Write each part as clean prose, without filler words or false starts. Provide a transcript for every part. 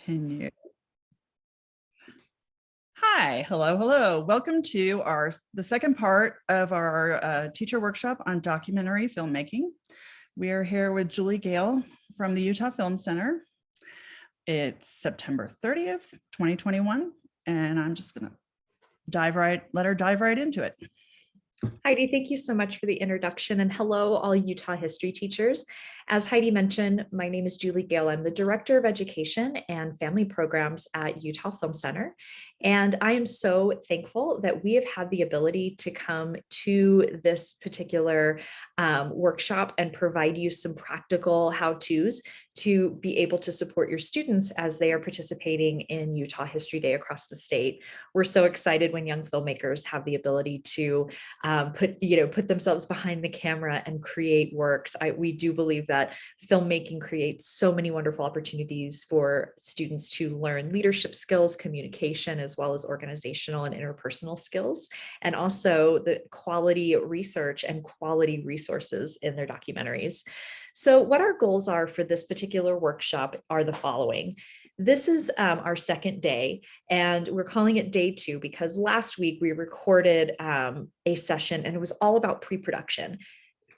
Continue. Hi, hello. Welcome to the second part of our teacher workshop on documentary filmmaking. We are here with Julie Gale from the Utah Film Center. It's September 30th, 2021, and I'm just gonna let her dive right into it. Heidi, thank you so much for the introduction, and hello, all Utah history teachers. As Heidi mentioned, my name is Julie Gale. I'm the Director of Education and Family Programs at Utah Film Center, and I am so thankful that we have had the ability to come to this particular workshop and provide you some practical how-tos to be able to support your students as they are participating in Utah History Day across the state. We're so excited when young filmmakers have the ability to put themselves behind the camera and create works. We do believe that filmmaking creates so many wonderful opportunities for students to learn leadership skills, communication, as well as organizational and interpersonal skills, and also the quality research and quality resources in their documentaries. So what our goals are for this particular workshop are the following. This is our second day, and we're calling it day 2 because last week we recorded a session and it was all about pre-production.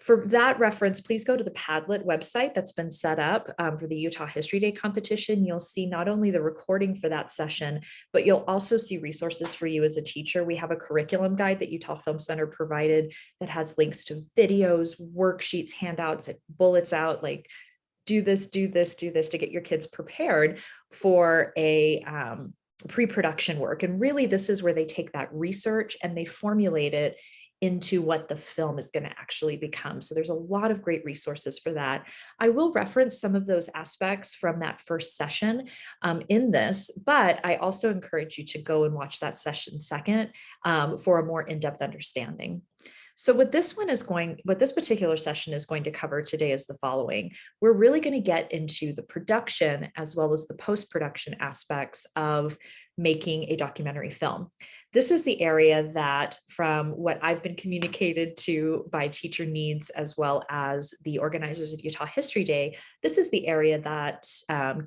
For that reference, please go to the Padlet website that's been set up for the Utah History Day competition. You'll see not only the recording for that session, but you'll also see resources for you as a teacher. We have a curriculum guide that Utah Film Center provided that has links to videos, worksheets, handouts, it bullets out like do this to get your kids prepared for a pre-production work. And really, this is where they take that research and they formulate it into what the film is going to actually become. So there's a lot of great resources for that. I will reference some of those aspects from that first session in this, but I also encourage you to go and watch that session second for a more in-depth understanding. So what this particular session is going to cover today is the following. We're really going to get into the production as well as the post-production aspects of making a documentary film. This is the area that, from what I've been communicated to by teacher needs as well as the organizers of Utah History Day, this is the area that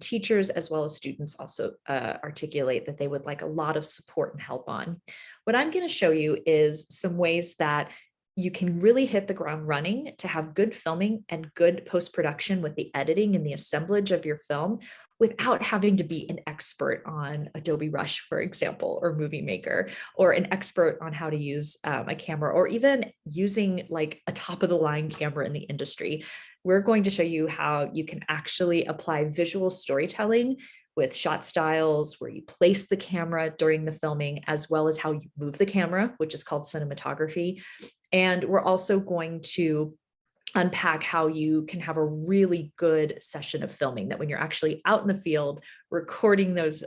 teachers as well as students also articulate that they would like a lot of support and help on. What I'm going to show you is some ways that you can really hit the ground running to have good filming and good post-production with the editing and the assemblage of your film without having to be an expert on Adobe Rush, for example, or Movie Maker, or an expert on how to use a camera, or even using like a top of the line camera in the industry. We're going to show you how you can actually apply visual storytelling with shot styles, where you place the camera during the filming, as well as how you move the camera, which is called cinematography. And we're also going to unpack how you can have a really good session of filming, that when you're actually out in the field recording those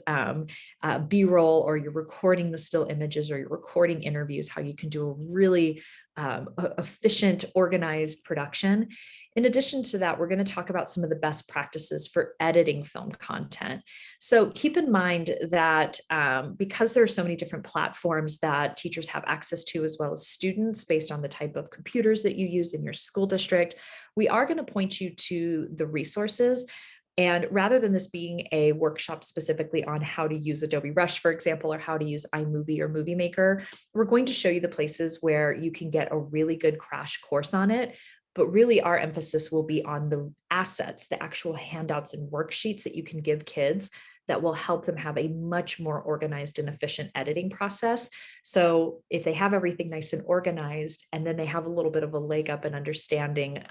B-roll, or you're recording the still images, or you're recording interviews, how you can do a really efficient, organized production. In addition to that, we're going to talk about some of the best practices for editing film content. So keep in mind that because there are so many different platforms that teachers have access to, as well as students, based on the type of computers that you use in your school district, we are going to point you to the resources. And rather than this being a workshop specifically on how to use Adobe Rush, for example, or how to use iMovie or Movie Maker, we're going to show you the places where you can get a really good crash course on it. But really, our emphasis will be on the assets, the actual handouts and worksheets that you can give kids that will help them have a much more organized and efficient editing process. So if they have everything nice and organized, and then they have a little bit of a leg up in understanding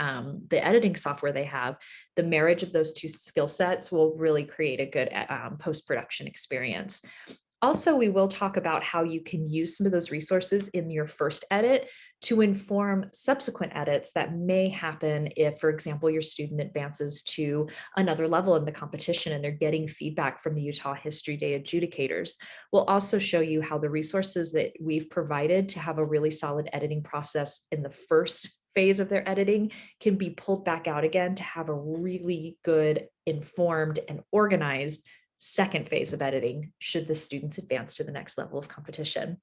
the editing software they have, the marriage of those two skill sets will really create a good post-production experience. Also, we will talk about how you can use some of those resources in your first edit to inform subsequent edits that may happen if, for example, your student advances to another level in the competition and they're getting feedback from the Utah History Day adjudicators. We'll also show you how the resources that we've provided to have a really solid editing process in the first phase of their editing can be pulled back out again to have a really good, informed, and organized second phase of editing should the students advance to the next level of competition.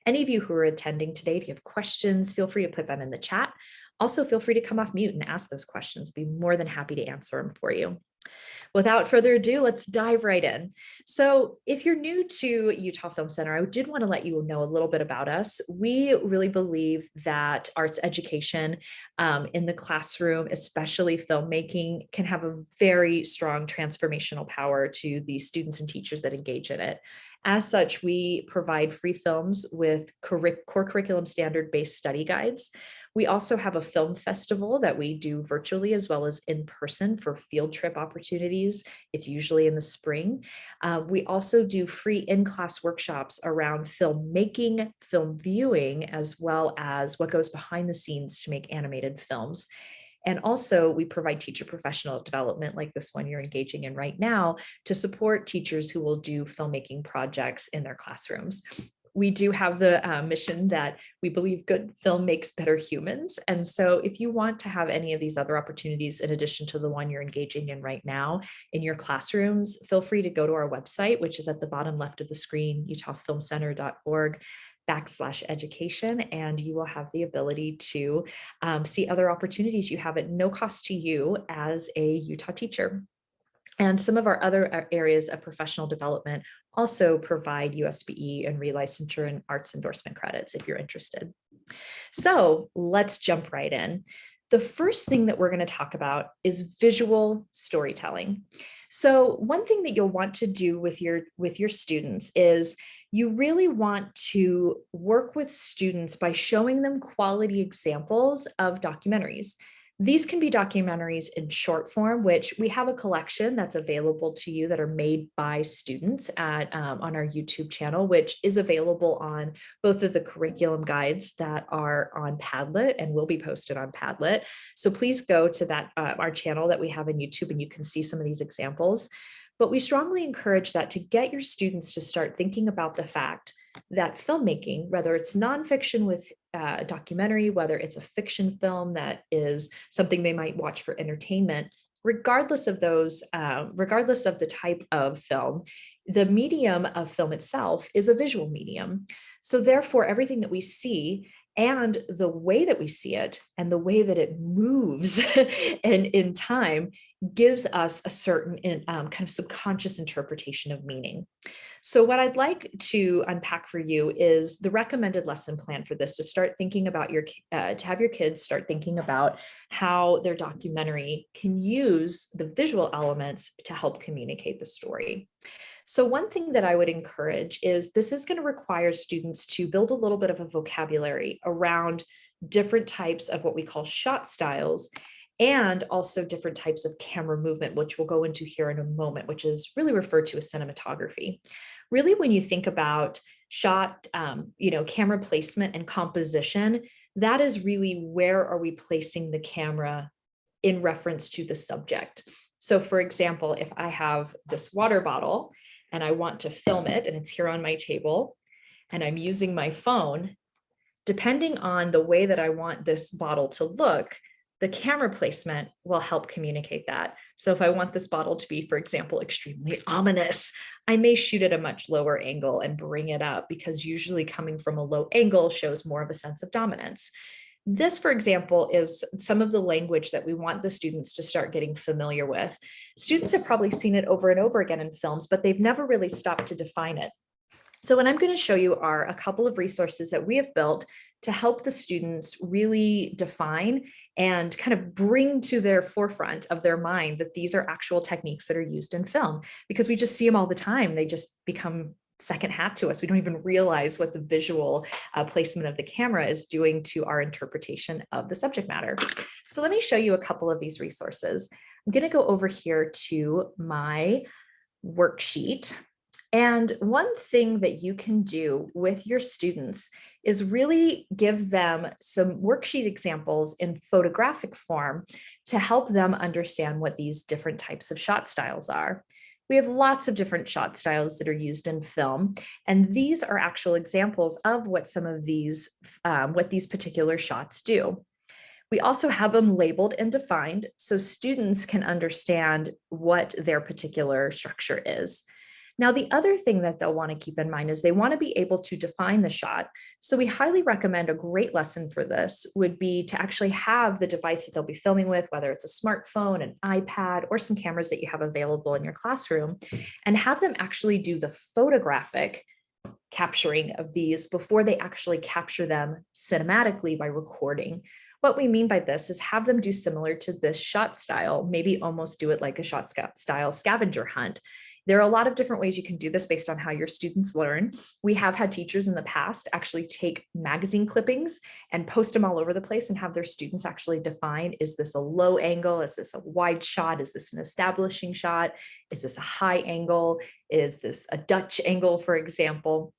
Any of you who are attending today, if you have questions, feel free to put them in the chat. Also, feel free to come off mute and ask those questions. Be more than happy to answer them for you. Without further ado, let's dive right in. So if you're new to Utah Film Center, I did want to let you know a little bit about us. We really believe that arts education in the classroom, especially filmmaking, can have a very strong transformational power to the students and teachers that engage in it. As such, we provide free films with core curriculum standard-based study guides. We also have a film festival that we do virtually as well as in person for field trip opportunities. It's usually in the spring. We also do free in-class workshops around filmmaking, film viewing, as well as what goes behind the scenes to make animated films. And also we provide teacher professional development like this one you're engaging in right now to support teachers who will do filmmaking projects in their classrooms. We do have the mission that we believe good film makes better humans. And so if you want to have any of these other opportunities in addition to the one you're engaging in right now in your classrooms, feel free to go to our website, which is at the bottom left of the screen, utahfilmcenter.org/education, and you will have the ability to see other opportunities you have at no cost to you as a Utah teacher. And some of our other areas of professional development also provide USBE and relicensure and arts endorsement credits if you're interested. So let's jump right in. The first thing that we're going to talk about is visual storytelling. So one thing that you'll want to do with your students is you really want to work with students by showing them quality examples of documentaries. These can be documentaries in short form, which we have a collection that's available to you that are made by students on our YouTube channel, which is available on both of the curriculum guides that are on Padlet and will be posted on Padlet. So please go to that our channel that we have on YouTube and you can see some of these examples. But we strongly encourage that to get your students to start thinking about the fact that filmmaking, whether it's nonfiction with a documentary, whether it's a fiction film that is something they might watch for entertainment, regardless of those, regardless of the type of film, the medium of film itself is a visual medium. So therefore, everything that we see and the way that we see it and the way that it moves and in time gives us a certain kind of subconscious interpretation of meaning. So what I'd like to unpack for you is the recommended lesson plan for this, to start thinking about to have your kids start thinking about how their documentary can use the visual elements to help communicate the story. So one thing that I would encourage is this is going to require students to build a little bit of a vocabulary around different types of what we call shot styles, and also different types of camera movement, which we'll go into here in a moment, which is really referred to as cinematography. Really, when you think about shot, camera placement and composition, that is really where are we placing the camera in reference to the subject. So for example, if I have this water bottle and I want to film it and it's here on my table and I'm using my phone, depending on the way that I want this bottle to look, the camera placement will help communicate that. So if I want this bottle to be, for example, extremely ominous, I may shoot at a much lower angle and bring it up, because usually coming from a low angle shows more of a sense of dominance. This, for example, is some of the language that we want the students to start getting familiar with. Students have probably seen it over and over again in films, but they've never really stopped to define it. So what I'm going to show you are a couple of resources that we have built to help the students really define and kind of bring to their forefront of their mind that these are actual techniques that are used in film, because we just see them all the time. They just become second hat to us. We don't even realize what the visual placement of the camera is doing to our interpretation of the subject matter. So let me show you a couple of these resources. I'm going to go over here to my worksheet. And one thing that you can do with your students is really give them some worksheet examples in photographic form to help them understand what these different types of shot styles are. We have lots of different shot styles that are used in film, and these are actual examples of what some of these, what these particular shots do. We also have them labeled and defined so students can understand what their particular structure is. Now, the other thing that they'll want to keep in mind is they want to be able to define the shot. So we highly recommend a great lesson for this would be to actually have the device that they'll be filming with, whether it's a smartphone, an iPad, or some cameras that you have available in your classroom, and have them actually do the photographic capturing of these before they actually capture them cinematically by recording. What we mean by this is have them do similar to this shot style, maybe almost do it like a shot style scavenger hunt. There are a lot of different ways you can do this based on how your students learn. We have had teachers in the past actually take magazine clippings and post them all over the place and have their students actually define, is this a low angle? Is this a wide shot? Is this an establishing shot? Is this a high angle? Is this a Dutch angle, for example?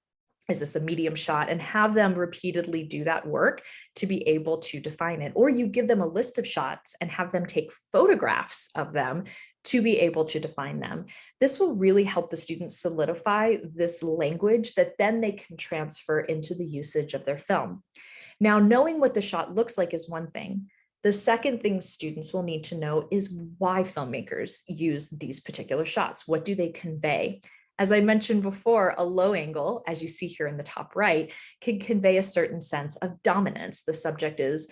Is this a medium shot? And have them repeatedly do that work to be able to define it. Or you give them a list of shots and have them take photographs of them to be able to define them. This will really help the students solidify this language that then they can transfer into the usage of their film. Now, knowing what the shot looks like is one thing. The second thing students will need to know is why filmmakers use these particular shots. What do they convey? As I mentioned before, a low angle, as you see here in the top right, can convey a certain sense of dominance. The subject is,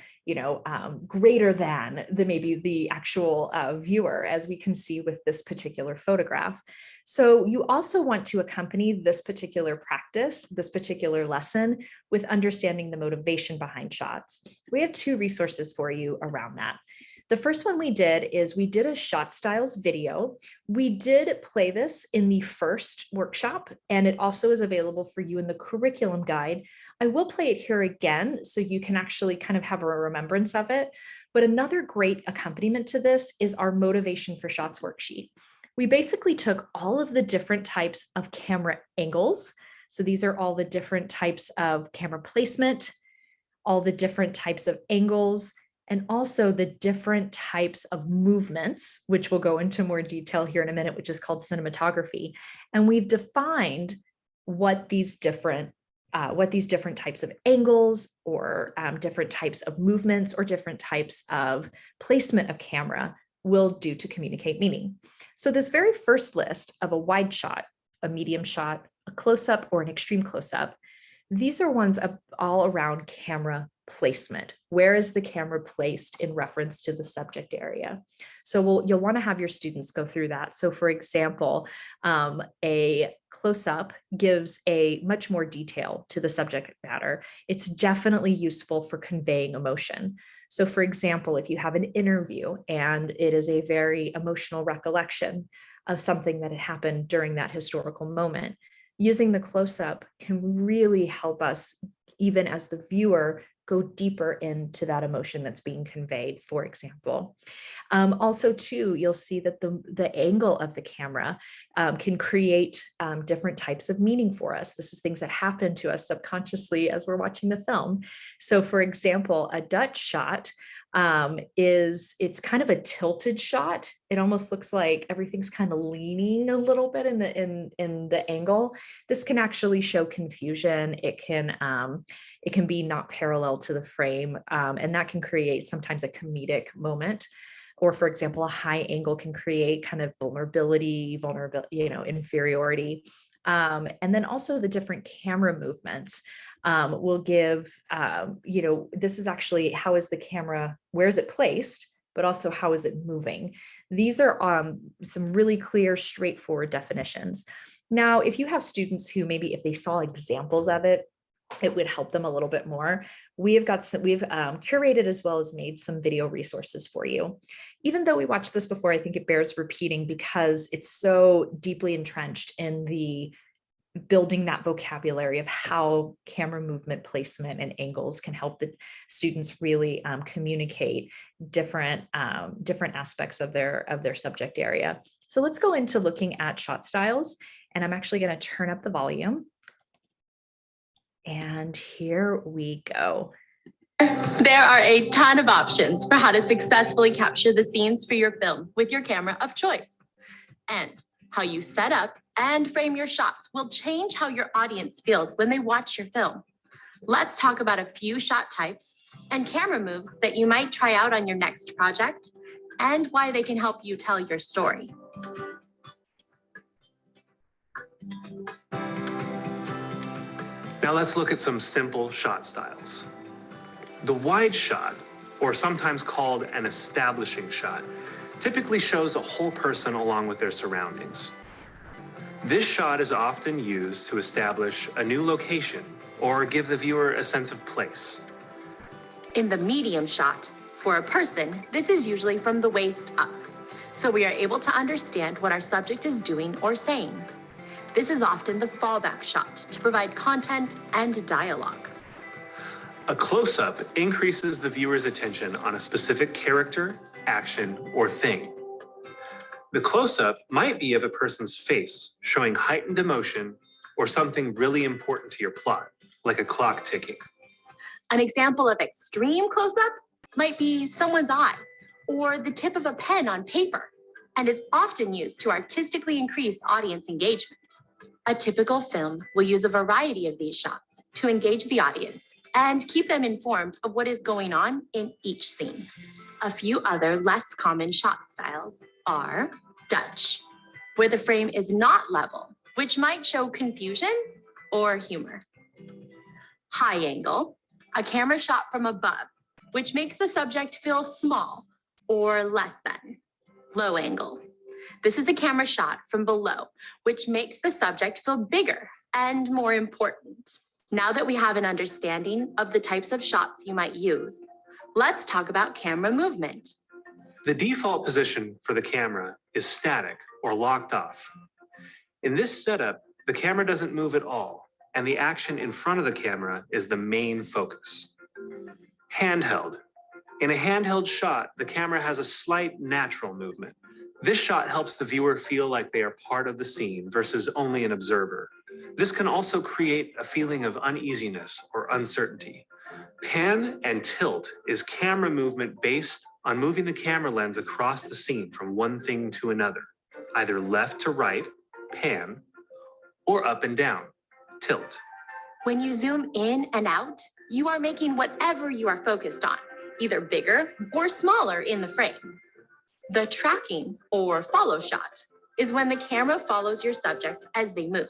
greater than maybe the actual viewer, as we can see with this particular photograph. So you also want to accompany this particular practice, this particular lesson, with understanding the motivation behind shots. We have two resources for you around that. The first one we did is we did a shot styles video. We did play this in the first workshop, and it also is available for you in the curriculum guide. I will play it here again so you can actually kind of have a remembrance of it. But another great accompaniment to this is our motivation for shots worksheet. We basically took all of the different types of camera angles. So these are all the different types of camera placement, all the different types of angles, and also the different types of movements, which we'll go into more detail here in a minute, which is called cinematography. And we've defined what these different types of angles or different types of movements or different types of placement of camera will do to communicate meaning. So this very first list of a wide shot, a medium shot, a close-up, or an extreme close-up, these are ones all around camera placement. Where is the camera placed in reference to the subject area? So you'll want to have your students go through that. So for example, a close-up gives a much more detail to the subject matter. It's definitely useful for conveying emotion. So for example, if you have an interview and it is a very emotional recollection of something that had happened during that historical moment, using the close-up can really help us, even as the viewer, go deeper into that emotion that's being conveyed, for example. Also, too, you'll see that the angle of the camera can create different types of meaning for us. This is things that happen to us subconsciously as we're watching the film. So, for example, a Dutch shot it's kind of a tilted shot. It almost looks like everything's kind of leaning a little bit in the angle. This can actually show confusion. It can be not parallel to the frame, and that can create sometimes a comedic moment. Or for example, a high angle can create kind of vulnerability, inferiority. And then also the different camera movements will give, this is actually how is the camera, where is it placed, but also how is it moving? These are some really clear, straightforward definitions. Now, if you have students who maybe if they saw examples of it, it would help them a little bit more. We've curated as well as made some video resources for you. Even though we watched this before, I think it bears repeating because it's so deeply entrenched in the building that vocabulary of how camera movement placement and angles can help the students really communicate different aspects of their subject area. So let's go into looking at shot styles, and I'm actually going to turn up the volume. And here we go. There are a ton of options for how to successfully capture the scenes for your film with your camera of choice. And how you set up and frame your shots will change how your audience feels when they watch your film. Let's talk about a few shot types and camera moves that you might try out on your next project and why they can help you tell your story. Now let's look at some simple shot styles. The wide shot, or sometimes called an establishing shot, typically shows a whole person along with their surroundings. This shot is often used to establish a new location or give the viewer a sense of place. In the medium shot, for a person, this is usually from the waist up, so we are able to understand what our subject is doing or saying. This is often the fallback shot to provide content and dialogue. A close-up increases the viewer's attention on a specific character, action, or thing. The close-up might be of a person's face, showing heightened emotion or something really important to your plot, like a clock ticking. An example of extreme close-up might be someone's eye or the tip of a pen on paper, and is often used to artistically increase audience engagement. A typical film will use a variety of these shots to engage the audience and keep them informed of what is going on in each scene. A few other less common shot styles are Dutch, where the frame is not level, which might show confusion or humor. High angle, a camera shot from above, which makes the subject feel small or less than. Low angle. This is a camera shot from below, which makes the subject feel bigger and more important. Now that we have an understanding of the types of shots you might use, let's talk about camera movement. The default position for the camera is static or locked off. In this setup, the camera doesn't move at all, and the action in front of the camera is the main focus. Handheld. In a handheld shot, the camera has a slight natural movement. This shot helps the viewer feel like they are part of the scene versus only an observer. This can also create a feeling of uneasiness or uncertainty. Pan and tilt is camera movement based on moving the camera lens across the scene from one thing to another, either left to right, pan, or up and down, tilt. When you zoom in and out, you are making whatever you are focused on, either bigger or smaller in the frame. The tracking or follow shot is when the camera follows your subject as they move.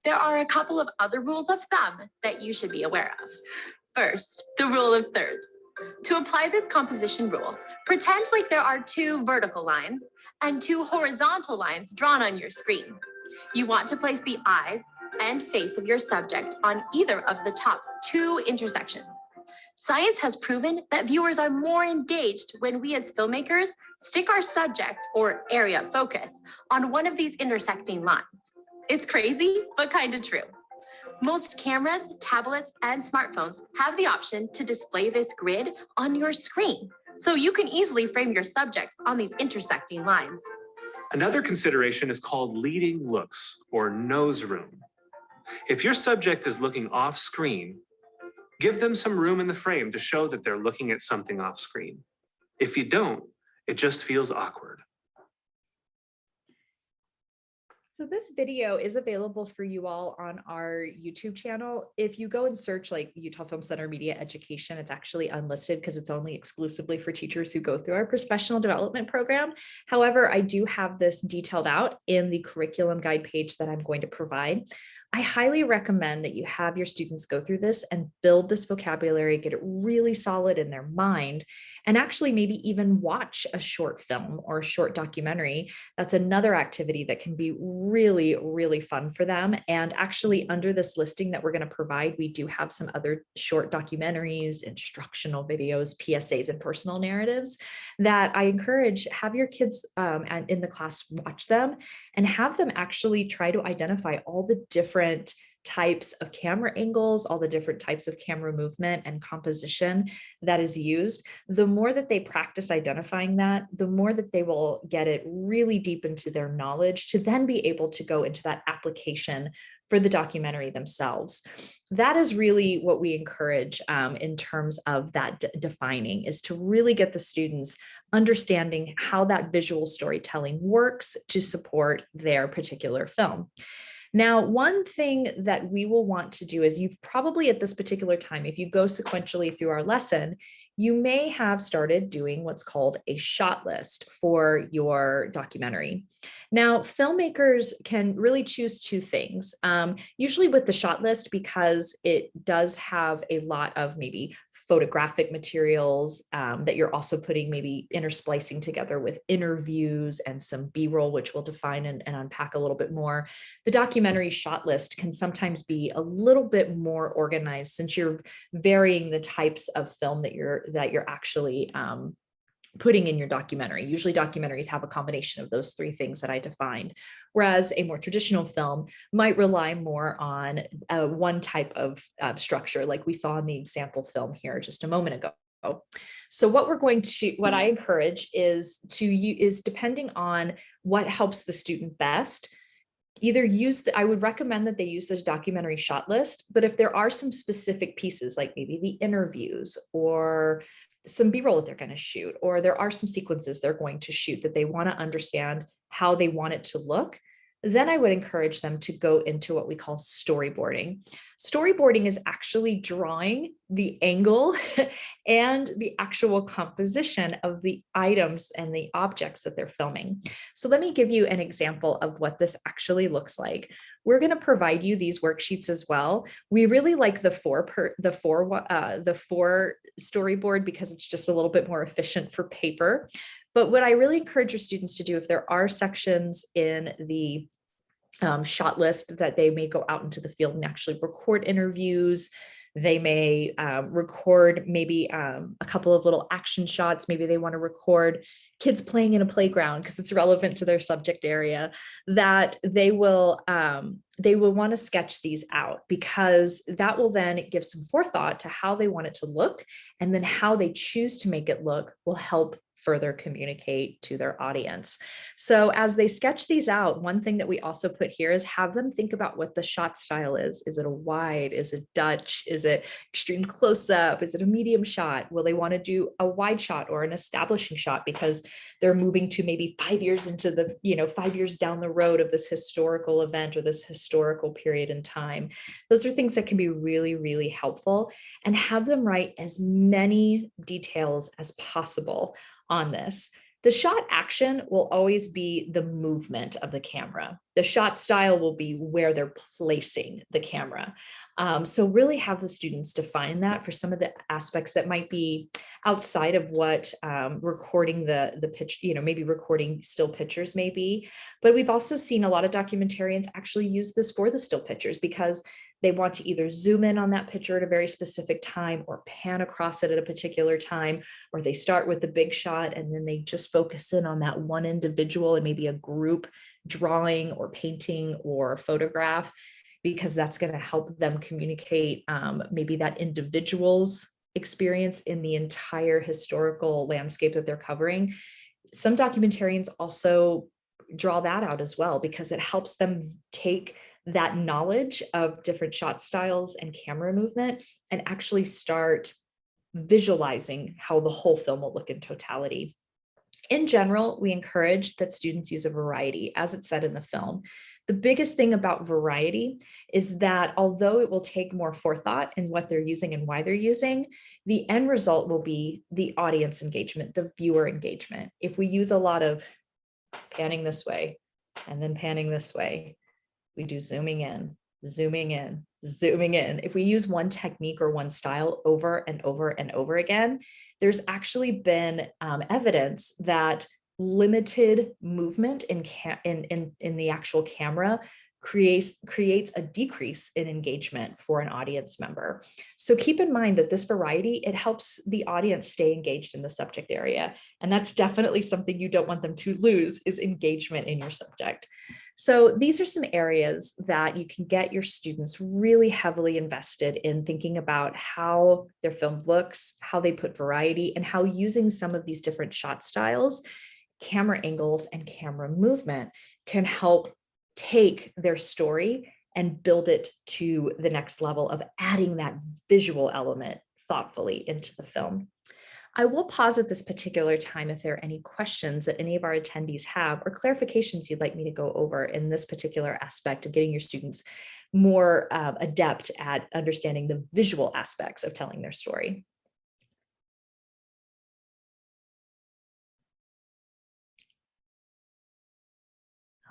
There are a couple of other rules of thumb that you should be aware of. First, the rule of thirds. To apply this composition rule, pretend like there are 2 vertical lines and 2 horizontal lines drawn on your screen. You want to place the eyes and face of your subject on either of the top 2 intersections. Science has proven that viewers are more engaged when we as filmmakers stick our subject or area of focus on one of these intersecting lines. It's crazy, but kind of true. Most cameras, tablets, and smartphones have the option to display this grid on your screen, so you can easily frame your subjects on these intersecting lines. Another consideration is called leading looks or nose room. If your subject is looking off screen, give them some room in the frame to show that they're looking at something off screen. If you don't, it just feels awkward. So this video is available for you all on our YouTube channel. If you go and search like Utah Film Center Media Education, it's actually unlisted because it's only exclusively for teachers who go through our professional development program. However, I do have this detailed out in the curriculum guide page that I'm going to provide. I highly recommend that you have your students go through this and build this vocabulary, get it really solid in their mind, and actually maybe even watch a short film or a short documentary. That's another activity that can be really, really fun for them. And actually under this listing that we're going to provide, we do have some other short documentaries, instructional videos, PSAs, and personal narratives that I encourage have your kids in the class watch them and have them actually try to identify all the different types of camera angles, all the different types of camera movement and composition that is used. The more that they practice identifying that, the more that they will get it really deep into their knowledge to then be able to go into that application for the documentary themselves. That is really what we encourage in terms of that defining, is to really get the students understanding how that visual storytelling works to support their particular film. Now, one thing that we will want to do is you've probably at this particular time, if you go sequentially through our lesson, you may have started doing what's called a shot list for your documentary. Now, filmmakers can really choose two things, usually with the shot list, because it does have a lot of maybe photographic materials that you're also putting, maybe intersplicing together with interviews and some B-roll, which we'll define and unpack a little bit more. The documentary shot list can sometimes be a little bit more organized, since you're varying the types of film that you're actually putting in your documentary. Usually documentaries have a combination of those three things that I defined, whereas a more traditional film might rely more on one type of structure, like we saw in the example film here just a moment ago. So what I encourage is depending on what helps the student best, either I would recommend that they use the documentary shot list, but if there are some specific pieces, like maybe the interviews or some B-roll that they're going to shoot, or there are some sequences they're going to shoot that they want to understand how they want it to look, then I would encourage them to go into what we call storyboarding. Storyboarding is actually drawing the angle and the actual composition of the items and the objects that they're filming. So let me give you an example of what this actually looks like. We're going to provide you these worksheets as well. We really like the four storyboard because it's just a little bit more efficient for paper. But what I really encourage your students to do, if there are sections in the shot list that they may go out into the field and actually record interviews, they may record maybe a couple of little action shots. Maybe they want to record kids playing in a playground because it's relevant to their subject area, that they will want to sketch these out, because that will then give some forethought to how they want it to look, and then how they choose to make it look will help further communicate to their audience. So as they sketch these out, one thing that we also put here is have them think about what the shot style is. Is it a wide? Is it Dutch? Is it extreme close-up? Is it a medium shot? Will they want to do a wide shot or an establishing shot because they're moving to maybe 5 years into the, 5 years down the road of this historical event or this historical period in time? Those are things that can be really, really helpful, and have them write as many details as possible on this. The shot action will always be the movement of the camera. The shot style will be where they're placing the camera. So really have the students define that for some of the aspects that might be outside of what recording the pitch, maybe recording still pictures may be. But we've also seen a lot of documentarians actually use this for the still pictures, because they want to either zoom in on that picture at a very specific time or pan across it at a particular time, or they start with the big shot and then they just focus in on that one individual and maybe a group drawing or painting or photograph, because that's going to help them communicate maybe that individual's experience in the entire historical landscape that they're covering. Some documentarians also draw that out as well, because it helps them take that knowledge of different shot styles and camera movement and actually start visualizing how the whole film will look in totality. In general, we encourage that students use a variety, as it said in the film. The biggest thing about variety is that although it will take more forethought in what they're using and why they're using, the end result will be the audience engagement, the viewer engagement. If we use a lot of panning this way and then panning this way, we do zooming in, zooming in, zooming in. If we use one technique or one style over and over and over again, there's actually been evidence that limited movement in the actual camera creates a decrease in engagement for an audience member. So keep in mind that this variety, it helps the audience stay engaged in the subject area. And that's definitely something you don't want them to lose, is engagement in your subject. So these are some areas that you can get your students really heavily invested in thinking about how their film looks, how they put variety, and how using some of these different shot styles, camera angles, and camera movement can help take their story and build it to the next level of adding that visual element thoughtfully into the film. I will pause at this particular time if there are any questions that any of our attendees have or clarifications you'd like me to go over in this particular aspect of getting your students more adept at understanding the visual aspects of telling their story.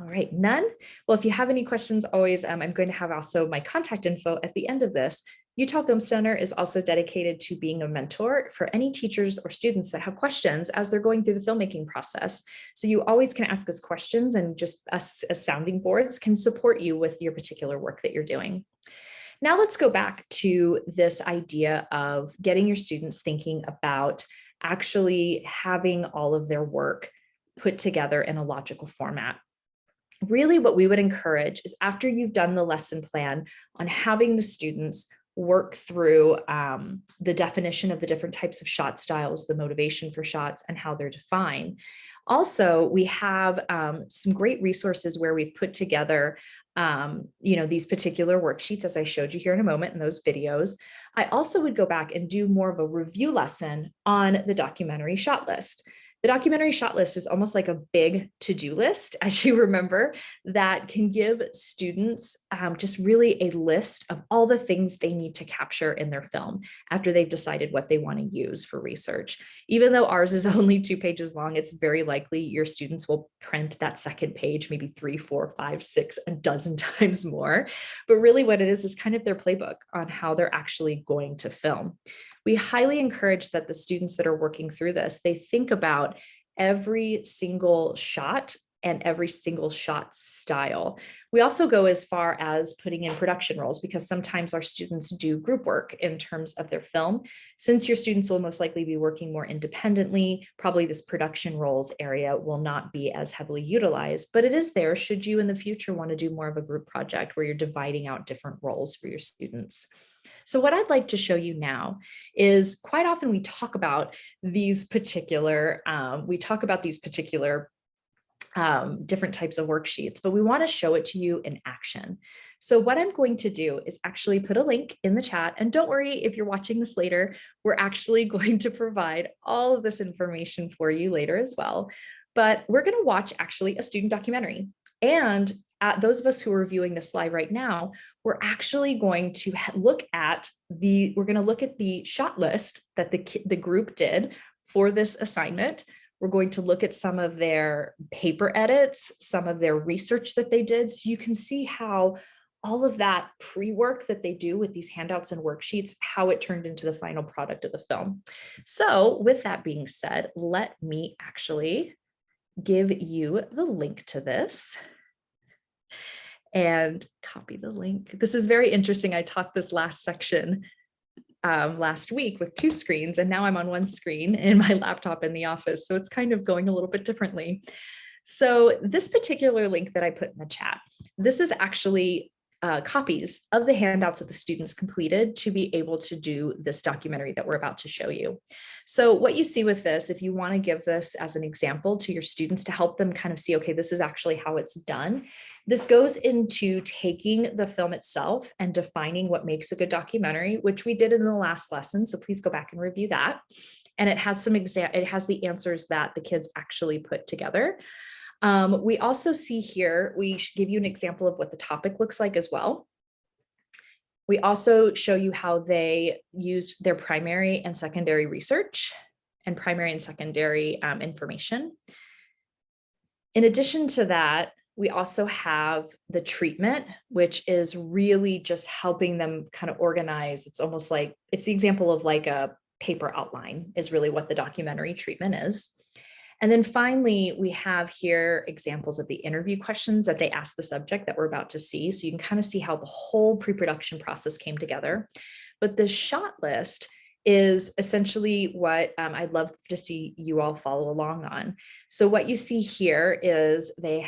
All right, none? Well, if you have any questions, always, I'm going to have also my contact info at the end of this. Utah Film Center is also dedicated to being a mentor for any teachers or students that have questions as they're going through the filmmaking process. So you always can ask us questions, and just us as sounding boards can support you with your particular work that you're doing. Now let's go back to this idea of getting your students thinking about actually having all of their work put together in a logical format. Really, what we would encourage is, after you've done the lesson plan on having the students work through the definition of the different types of shot styles, the motivation for shots, and how they're defined. Also, we have some great resources where we've put together these particular worksheets, as I showed you here in a moment in those videos. I also would go back and do more of a review lesson on the documentary shot list. The documentary shot list is almost like a big to-do list, as you remember, that can give students just really a list of all the things they need to capture in their film after they've decided what they want to use for research. Even though ours is only 2 pages long, it's very likely your students will print that second page maybe 3, 4, 5, 6, a dozen times more. But really what it is kind of their playbook on how they're actually going to film. We highly encourage that the students that are working through this, they think about every single shot and every single shot style. We also go as far as putting in production roles, because sometimes our students do group work in terms of their film. Since your students will most likely be working more independently, probably this production roles area will not be as heavily utilized, but it is there should you in the future want to do more of a group project where you're dividing out different roles for your students. So what I'd like to show you now is, quite often we talk about these particular, different types of worksheets, but we want to show it to you in action. So what I'm going to do is actually put a link in the chat, and don't worry if you're watching this later, we're actually going to provide all of this information for you later as well. But we're going to watch actually a student documentary. And those of us who are viewing this live right now, we're actually going to look at the shot list that the group did for this assignment. We're going to look at some of their paper edits, some of their research that they did, so you can see how all of that pre-work that they do with these handouts and worksheets, how it turned into the final product of the film. So with that being said, let me actually give you the link to this and copy the link. This is very interesting. I taught this last section last week with 2 screens, and now I'm on 1 screen in my laptop in the office. So it's kind of going a little bit differently. So this particular link that I put in the chat, this is actually copies of the handouts that the students completed to be able to do this documentary that we're about to show you. So what you see with this, if you want to give this as an example to your students to help them kind of see, okay, this is actually how it's done. This goes into taking the film itself and defining what makes a good documentary, which we did in the last lesson. So please go back and review that. And it has it has the answers that the kids actually put together. We also see here, we should give you an example of what the topic looks like as well. We also show you how they used their primary and secondary research and primary and secondary information. In addition to that, we also have the treatment, which is really just helping them kind of organize. It's almost like, it's the example of like a paper outline is really what the documentary treatment is. And then finally, we have here examples of the interview questions that they asked the subject that we're about to see. So you can kind of see how the whole pre-production process came together. But the shot list is essentially what I'd love to see you all follow along on. So what you see here is they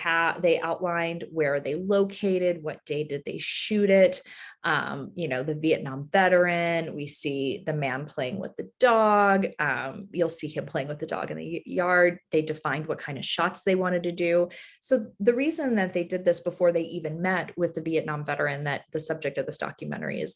outlined where they located, what day did they shoot it, the Vietnam veteran. We see the man playing with the dog. You'll see him playing with the dog in the yard. They defined what kind of shots they wanted to do. So the reason that they did this before they even met with the Vietnam veteran that the subject of this documentary is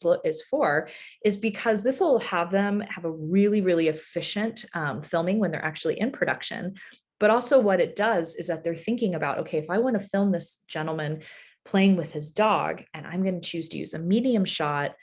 because this will have them have a really, really efficient filming when they're actually in production. But also what it does is that they're thinking about, okay, if I want to film this gentleman playing with his dog, and I'm going to choose to use a medium shot,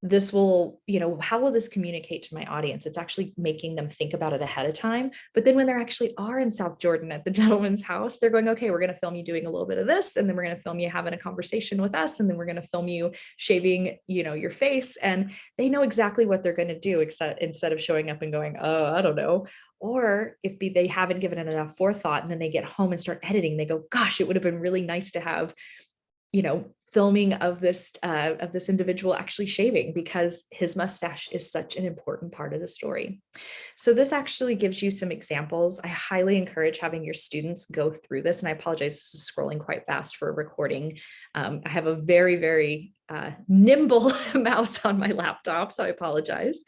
this will, how will this communicate to my audience? It's actually making them think about it ahead of time. But then when they actually are in South Jordan at the gentleman's house, they're going, okay, we're going to film you doing a little bit of this, and then we're going to film you having a conversation with us, and then we're going to film you shaving, your face. And they know exactly what they're going to do, except instead of showing up and going, oh, I don't know. Or if they haven't given it enough forethought, and then they get home and start editing, they go, gosh, it would have been really nice to have, filming of this individual actually shaving, because his mustache is such an important part of the story. So this actually gives you some examples. I highly encourage having your students go through this. And I apologize, this is scrolling quite fast for a recording. I have a very, very nimble mouse on my laptop, so I apologize.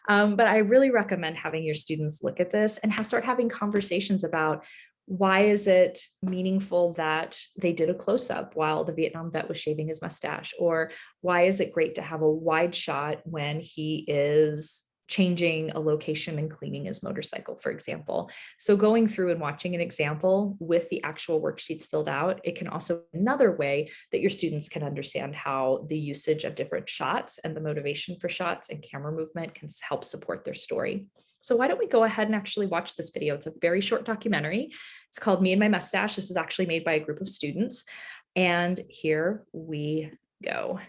But I really recommend having your students look at this and start having conversations about, why is it meaningful that they did a close-up while the Vietnam vet was shaving his mustache? Or why is it great to have a wide shot when he is changing a location and cleaning his motorcycle, for example? So going through and watching an example with the actual worksheets filled out, it can also be another way that your students can understand how the usage of different shots and the motivation for shots and camera movement can help support their story. So why don't we go ahead and actually watch this video? It's a very short documentary. It's called Me and My Mustache. This is actually made by a group of students. And here we go.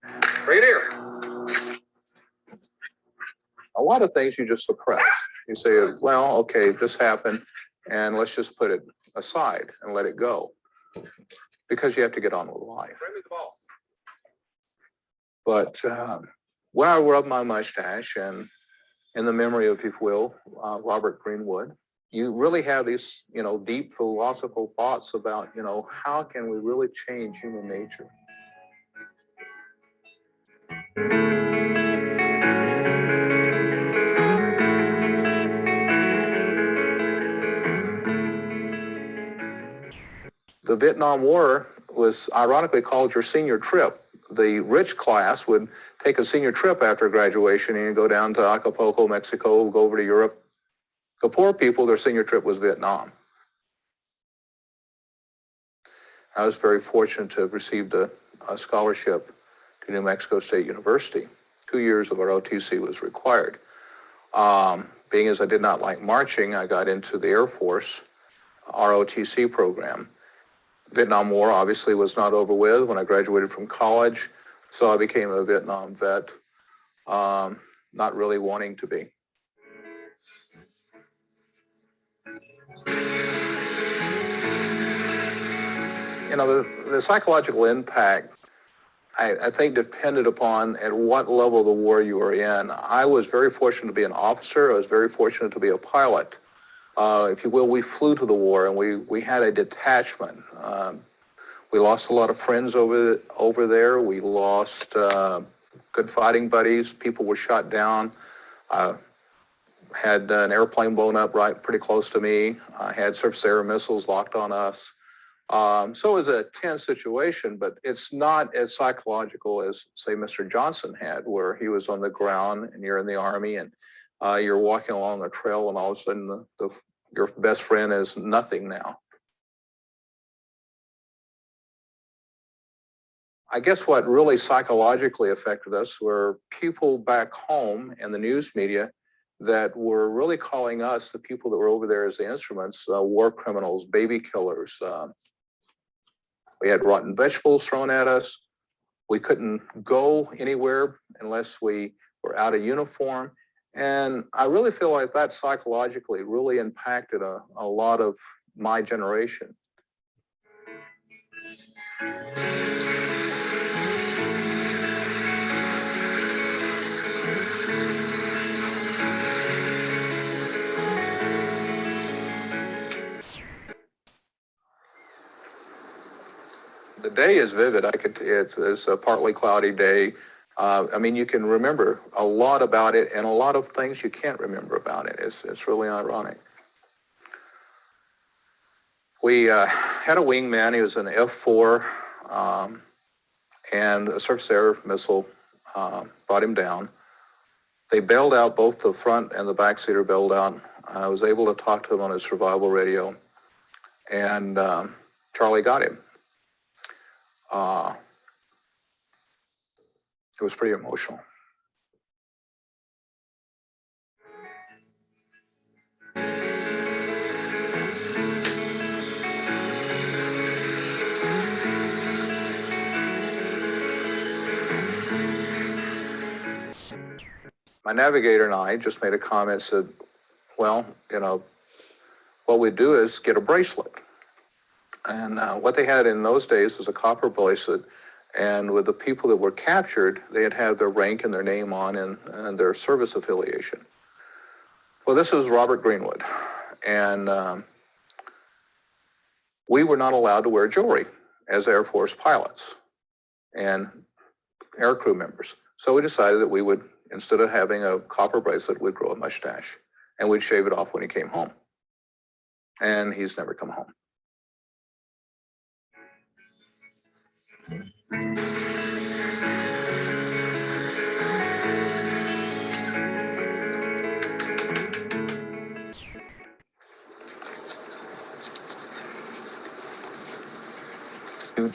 Right here. A lot of things you just suppress. You say, well, okay, this happened, and let's just put it aside and let it go, because you have to get on with life. But when I rub my mustache, and in the memory of, if you will, Robert Greenwood, you really have these, deep philosophical thoughts about, how can we really change human nature? The Vietnam War was ironically called your senior trip. The rich class would take a senior trip after graduation and go down to Acapulco, Mexico, go over to Europe. The poor people, their senior trip was Vietnam. I was very fortunate to have received a scholarship to New Mexico State University. 2 years of ROTC was required. Being as I did not like marching, I got into the Air Force ROTC program. Vietnam War obviously was not over with when I graduated from college, so I became a Vietnam vet, not really wanting to be. The psychological impact, I think, depended upon at what level of the war you were in. I was very fortunate to be an officer. I was very fortunate to be a pilot. If you will, we flew to the war, and we had a detachment. We lost a lot of friends over there. We lost good fighting buddies. People were shot down. Had an airplane blown up pretty close to me. I had surface air missiles locked on us. So it was a tense situation, but it's not as psychological as, say, Mr. Johnson had, where he was on the ground and you're in the Army, and you're walking along a trail, and all of a sudden your best friend is nothing now. I guess what really psychologically affected us were people back home and the news media that were really calling us, the people that were over there as the instruments, war criminals, baby killers. We had rotten vegetables thrown at us. We couldn't go anywhere unless we were out of uniform. And I really feel like that psychologically really impacted a lot of my generation. The day is vivid. It's a partly cloudy day. You can remember a lot about it, and a lot of things you can't remember about it. It's really ironic. We had a wingman. He was an F-4, and a surface air missile brought him down. They bailed out, both the front and the back seater bailed out. I was able to talk to him on his survival radio, and Charlie got him. It was pretty emotional. My navigator and I just made a comment, said, well, you know, what we do is get a bracelet. And what they had in those days was a copper bracelet. And with the people that were captured, they'd have their rank and their name on and their service affiliation. Well, this was Robert Greenwood. And we were not allowed to wear jewelry as Air Force pilots and air crew members. So we decided that we would, instead of having a copper bracelet, we'd grow a mustache. And we'd shave it off when he came home. And he's never come home.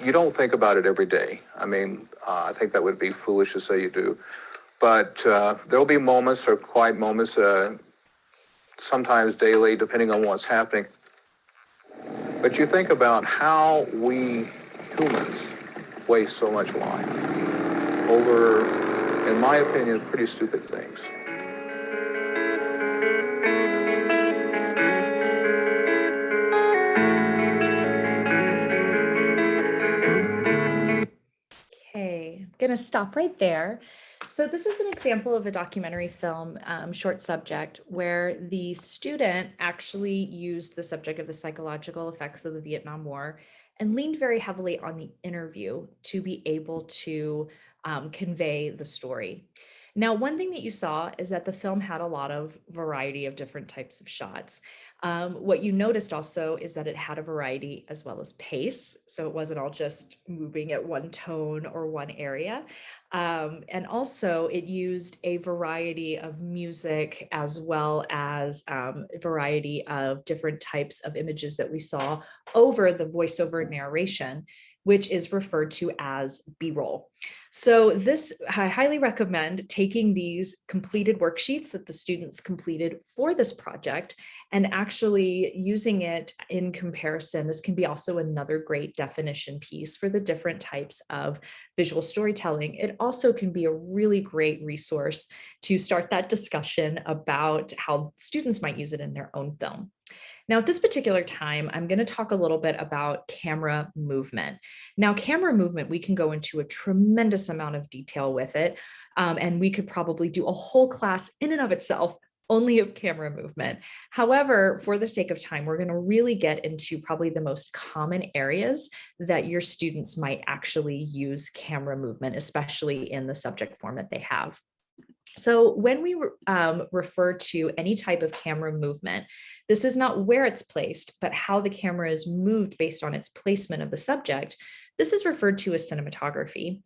You don't think about it every day. I mean, I think that would be foolish to say you do. But there'll be moments or quiet moments, sometimes daily, depending on what's happening. But you think about how we humans waste so much life over, in my opinion, pretty stupid things. Okay, I'm gonna stop right there. So this is an example of a documentary film, short subject, where the student actually used the subject of the psychological effects of the Vietnam War and leaned very heavily on the interview to be able to convey the story. Now, one thing that you saw is that the film had a lot of variety of different types of shots. What you noticed also is that it had a variety as well as pace. So it wasn't all just moving at one tone or one area. And also it used a variety of music as well as a variety of different types of images that we saw over the voiceover narration, which is referred to as BRoll. So this, I highly recommend taking these completed worksheets that the students completed for this project and actually using it in comparison. This can be also another great definition piece for the different types of visual storytelling. It also can be a really great resource to start that discussion about how students might use it in their own film. Now, at this particular time, I'm going to talk a little bit about camera movement. Now, camera movement, we can go into a tremendous amount of detail with it, and we could probably do a whole class in and of itself only of camera movement. However, for the sake of time, we're going to really get into probably the most common areas that your students might actually use camera movement, especially in the subject form that they have. So when we refer to any type of camera movement, this is not where it's placed, but how the camera is moved based on its placement of the subject. This is referred to as cinematography.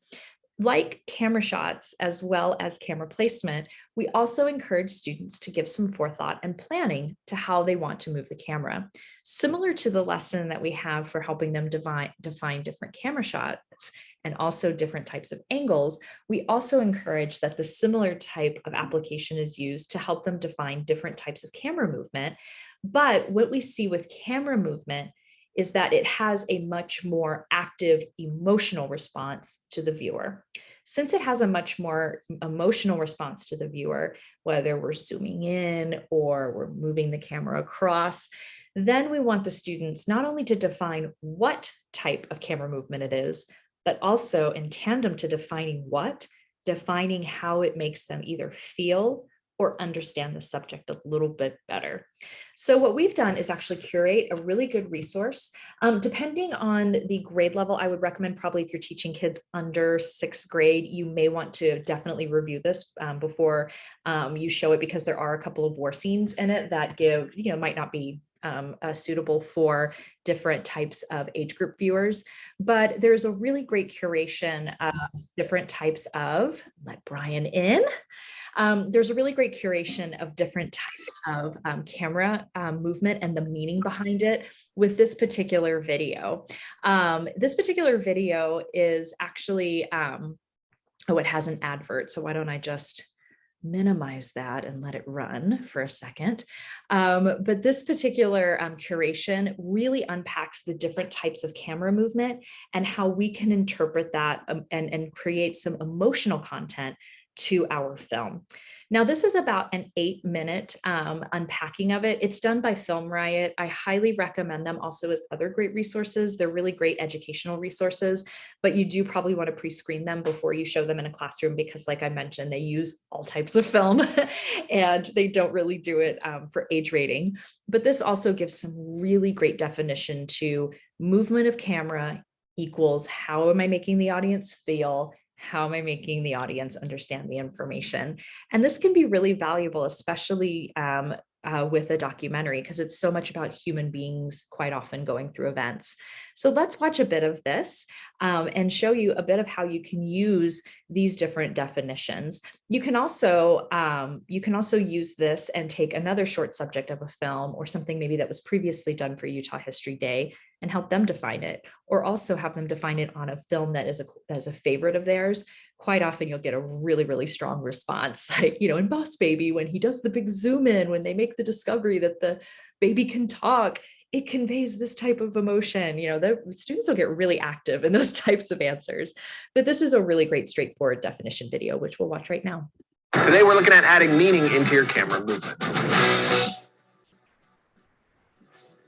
Like camera shots, as well as camera placement, we also encourage students to give some forethought and planning to how they want to move the camera. Similar to the lesson that we have for helping them define different camera shots and also different types of angles, we also encourage that the similar type of application is used to help them define different types of camera movement. But what we see with camera movement is that it has a much more active emotional response to the viewer. Since it has a much more emotional response to the viewer, whether we're zooming in or we're moving the camera across, then we want the students not only to define what type of camera movement it is, but also in tandem to defining how it makes them either feel or understand the subject a little bit better. So what we've done is actually curate a really good resource. Depending on the grade level, I would recommend probably if you're teaching kids under 6th grade, you may want to definitely review this before you show it, because there are a couple of war scenes in it that might not be suitable for different types of age group viewers, but there's a really great curation of different types of, let Brian in. There's a really great curation of different types of camera movement and the meaning behind it with this particular video. This particular video is actually Oh, it has an advert. So why don't I just minimize that and let it run for a second. But this particular curation really unpacks the different types of camera movement and how we can interpret that and create some emotional content to our film. Now, this is about an 8-minute unpacking of it. It's done by Film Riot. I highly recommend them also as other great resources. They're really great educational resources, but you do probably want to pre-screen them before you show them in a classroom because, like I mentioned, they use all types of film and they don't really do it for age rating. But this also gives some really great definition to movement of camera equals how am I making the audience feel? How am I making the audience understand the information? And this can be really valuable, especially with a documentary, because it's so much about human beings quite often going through events. So let's watch a bit of this and show you a bit of how you can use these different definitions. You can also use this and take another short subject of a film or something maybe that was previously done for Utah History Day and help them define it, or also have them define it on a film that is a favorite of theirs. Quite often you'll get a really, really strong response, like, in Boss Baby, when he does the big zoom in, when they make the discovery that the baby can talk, it conveys this type of emotion. The students will get really active in those types of answers. But this is a really great straightforward definition video, which we'll watch right now. Today we're looking at adding meaning into your camera movements.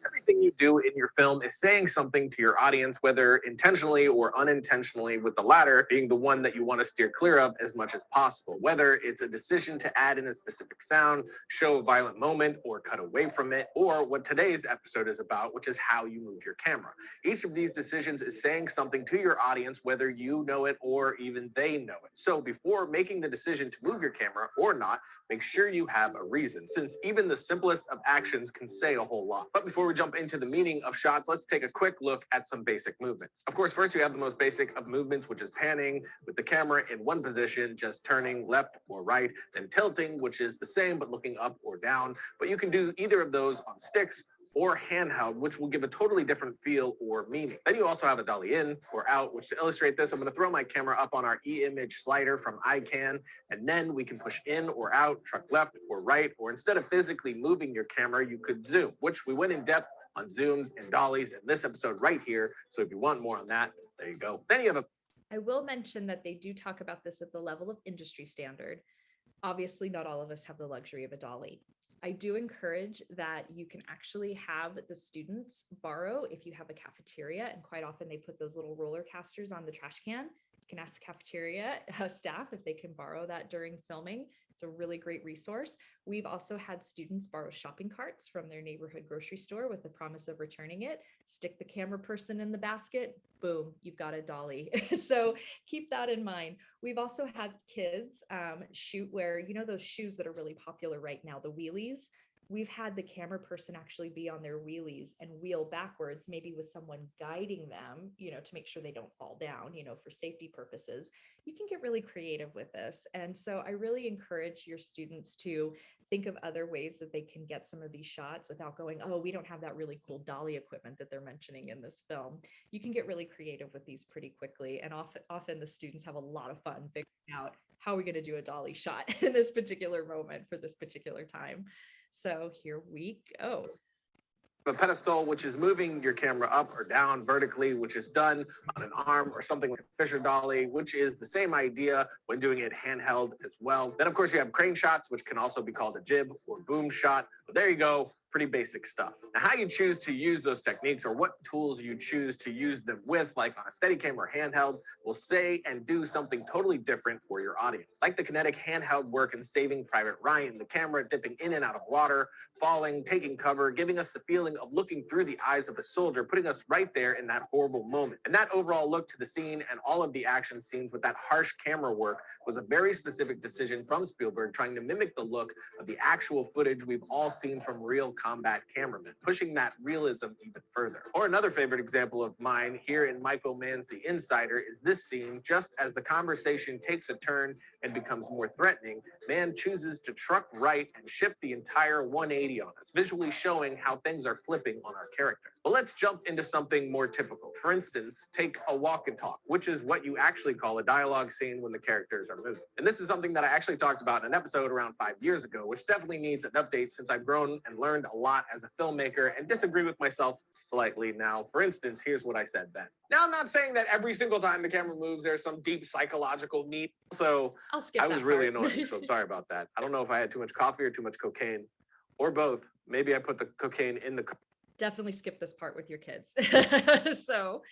Everything you do in your film is saying something to your audience, whether intentionally or unintentionally, with the latter being the one that you want to steer clear of as much as possible. Whether it's a decision to add in a specific sound, show a violent moment, or cut away from it, or what today's episode is about, which is how you move your camera. Each of these decisions is saying something to your audience, whether you know it or even they know it. So before making the decision to move your camera or not, make sure you have a reason, since even the simplest of actions can say a whole lot. But before we jump into the meaning of shots, let's take a quick look at some basic movements. Of course, first you have the most basic of movements, which is panning with the camera in one position, just turning left or right, then tilting, which is the same but looking up or down. But you can do either of those on sticks or handheld, which will give a totally different feel or meaning. Then you also have a dolly in or out, which to illustrate this, I'm going to throw my camera up on our e-image slider from iCan, and then we can push in or out, truck left or right, or instead of physically moving your camera, you could zoom, which we went in depth on zooms and dollies in this episode right here. So if you want more on that, there you go. Then you have I will mention that they do talk about this at the level of industry standard. Obviously, not all of us have the luxury of a dolly. I do encourage that you can actually have the students borrow if you have a cafeteria, and quite often they put those little roller casters on the trash can. You can ask the cafeteria staff if they can borrow that during filming. It's a really great resource. We've also had students borrow shopping carts from their neighborhood grocery store with the promise of returning it, stick the camera person in the basket, boom, you've got a dolly. So keep that in mind. We've also had kids shoot where, those shoes that are really popular right now, the wheelies. We've had the camera person actually be on their wheelies and wheel backwards, maybe with someone guiding them, to make sure they don't fall down, for safety purposes. You can get really creative with this. And so I really encourage your students to think of other ways that they can get some of these shots without going, oh, we don't have that really cool dolly equipment that they're mentioning in this film. You can get really creative with these pretty quickly. And often the students have a lot of fun figuring out how we're going to do a dolly shot in this particular moment for this particular time. So here we go. a pedestal, which is moving your camera up or down vertically, which is done on an arm or something like a Fisher dolly, which is the same idea when doing it handheld as well. Then, of course, you have crane shots, which can also be called a jib or boom shot. But there you go. Pretty basic stuff. Now, how you choose to use those techniques or what tools you choose to use them with, like on a Steadicam or handheld, will say and do something totally different for your audience. Like the kinetic handheld work in Saving Private Ryan, the camera dipping in and out of water, falling, taking cover, giving us the feeling of looking through the eyes of a soldier, putting us right there in that horrible moment. And that overall look to the scene and all of the action scenes with that harsh camera work was a very specific decision from Spielberg, trying to mimic the look of the actual footage we've all seen from real combat cameramen, pushing that realism even further. Or another favorite example of mine here in Michael Mann's The Insider is this scene. Just as the conversation takes a turn and becomes more threatening, Mann chooses to truck right and shift the entire 180 180 on us, visually showing how things are flipping on our character. But let's jump into something more typical. For instance, take a walk and talk, which is what you actually call a dialogue scene when the characters are moving. And this is something that I actually talked about in an episode around 5 years ago, which definitely needs an update since I've grown and learned a lot as a filmmaker and disagree with myself slightly now. For instance, here's what I said then. Now, I'm not saying that every single time the camera moves, there's some deep psychological need. So I'll skip I was that really part. annoying, so I'm sorry about that. I don't know if I had too much coffee or too much cocaine or both. Maybe I put the cocaine in the Definitely skip this part with your kids. So,